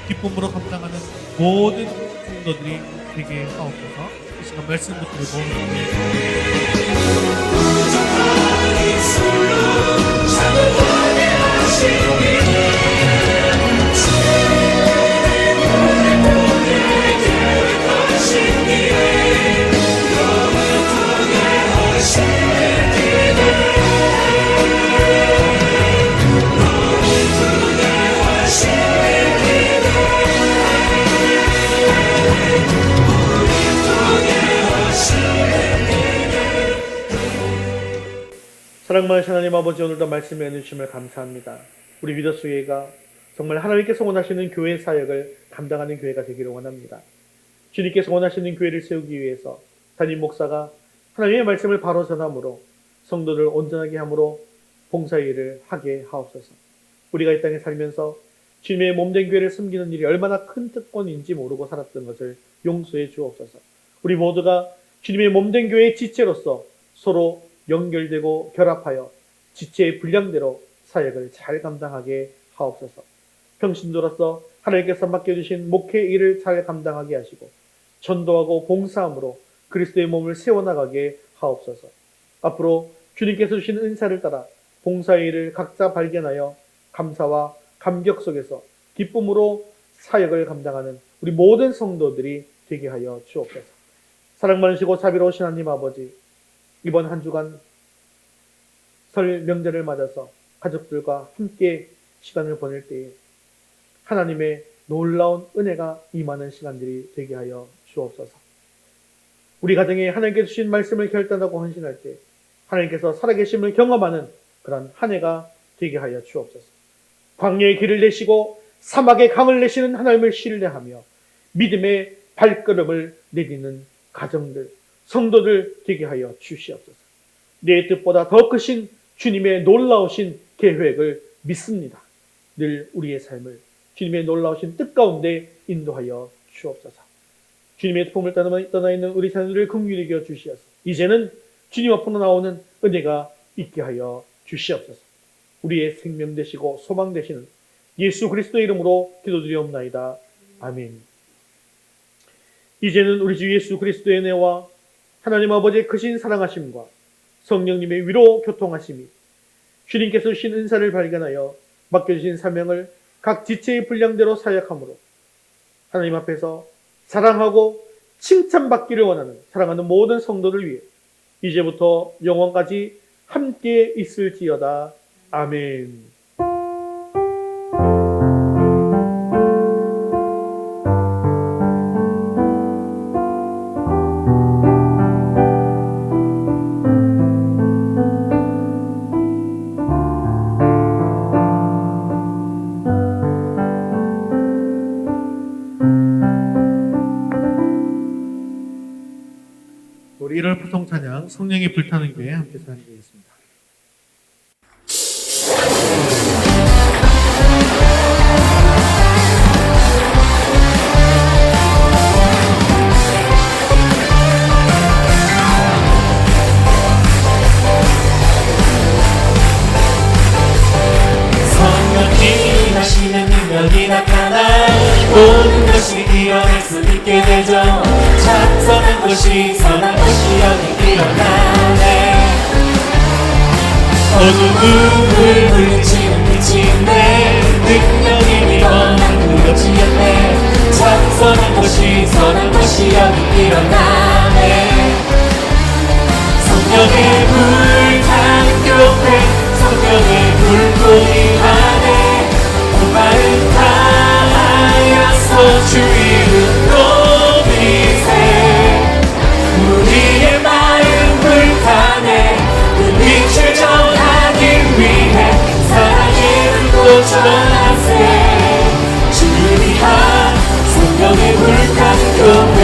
기쁨으로 감당하는 모든 성도들이 되게 하옵소서. 이 시간 말씀 붙들고 사랑 많으신 하나님 아버지, 오늘도 말씀해 주심을 감사합니다. 우리 위더스교회가 정말 하나님께서 원하시는 교회 사역을 감당하는 교회가 되기를 원합니다. 주님께서 원하시는 교회를 세우기 위해서 담임 목사가 하나님의 말씀을 바로 전함으로 성도를 온전하게 함으로 봉사일을 하게 하옵소서. 우리가 이 땅에 살면서 주님의 몸된 교회를 섬기는 일이 얼마나 큰 특권인지 모르고 살았던 것을 용서해 주옵소서. 우리 모두가 주님의 몸된 교회의 지체로서 서로 연결되고 결합하여 지체의 분량대로 사역을 잘 감당하게 하옵소서. 평신도로서 하나님께서 맡겨주신 목회 일을 잘 감당하게 하시고 전도하고 봉사함으로 그리스도의 몸을 세워나가게 하옵소서. 앞으로 주님께서 주신 은사를 따라 봉사의 일을 각자 발견하여 감사와 감격 속에서 기쁨으로 사역을 감당하는 우리 모든 성도들이 되게 하여 주옵소서. 사랑 많으시고 자비로우신 하나님 아버지, 이번 한 주간 설 명절을 맞아서 가족들과 함께 시간을 보낼 때에 하나님의 놀라운 은혜가 임하는 시간들이 되게 하여 주옵소서. 우리 가정에 하나님께서 주신 말씀을 결단하고 헌신할 때 하나님께서 살아계심을 경험하는 그런 한 해가 되게 하여 주옵소서. 광야의 길을 내시고 사막의 강을 내시는 하나님을 신뢰하며 믿음의 발걸음을 내딛는 가정들, 성도들 되게 하여 주시옵소서. 내 뜻보다 더 크신 주님의 놀라우신 계획을 믿습니다. 늘 우리의 삶을 주님의 놀라우신 뜻 가운데 인도하여 주옵소서. 주님의 품을 떠나 있는 우리 자녀들을 긍휼히 여겨 주시옵소서. 이제는 주님 앞으로 나오는 은혜가 있게 하여 주시옵소서. 우리의 생명 되시고 소망 되시는 예수 그리스도의 이름으로 기도드리옵나이다. 아멘. 이제는 우리 주 예수 그리스도의 은혜와 하나님 아버지의 크신 사랑하심과 성령님의 위로 교통하심이 주님께서 주신 은사를 발견하여 맡겨주신 사명을 각 지체의 분량대로 사역함으로 하나님 앞에서 사랑하고 칭찬받기를 원하는 사랑하는 모든 성도들 위해 이제부터 영원까지 함께 있을지어다. 아멘. 우리 1월 부통 찬양 성령이 불타는 교회 함께 찬양드리겠습니다. 성령이 하시는 능력이 나타나 모든 것이 이뤄낼 수 있게 되죠. 찬성한 것이 선한 것이 여기 일어나네. 어두움을 물리치는 빛인데 능력이 일어난 그렇지 않네. 찬성한 것이 선한 것이 여기 일어나네. 성령의 불타는 교회, 성령의 불꽃이 하네. 온 마음 다하여서 주 이름 높이세. 우리의 마음 불타네. 그 빛을 전하기 위해 사랑의 불꽃 전하세. 주를 위한 성령의 불타는 교회.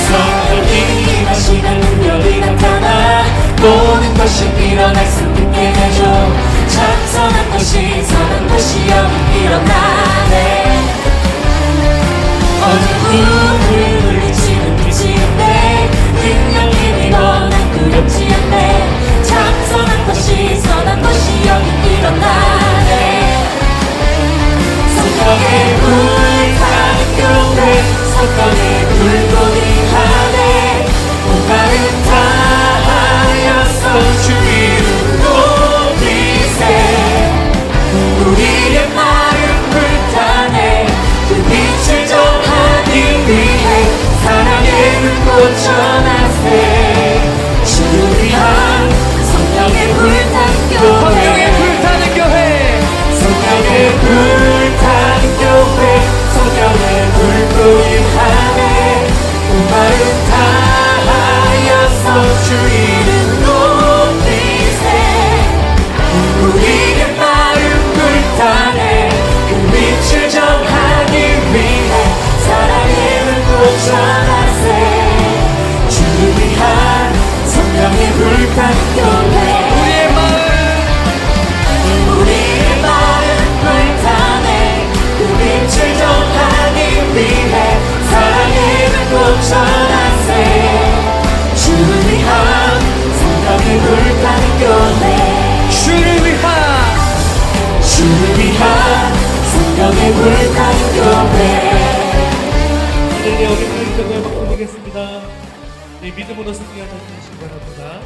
성령이 임하시는 능력이 나타나 모든 것이 일어날 수 있게 되죠. 찬성한 것이 선한 것이 여기 일어나네. 어두움을 물리치는 빛인데 능력이 일어난 두렵지 않네. 찬성한 것이 선한 것이 여기 일어나네. 성령의 불타는 교회, 성령의 불꽃이 하네. 온 마음 다하여서 주 이름 높이세. 우리의 마음 불타네. 그 빛을 전하기 위해 사랑의 불꽃 전하세. 주를 위한 성령의 불타는 교회. 성령의 불타는 교회. 성령의 불꽃이 하네. 온 마음 다하여서 주 이름 높이세. 위한 생명의 물강교회. 오늘 어린이들 기도에 바꾸겠습니다. 네, 믿음으로 승리하는 되시기 바랍니다.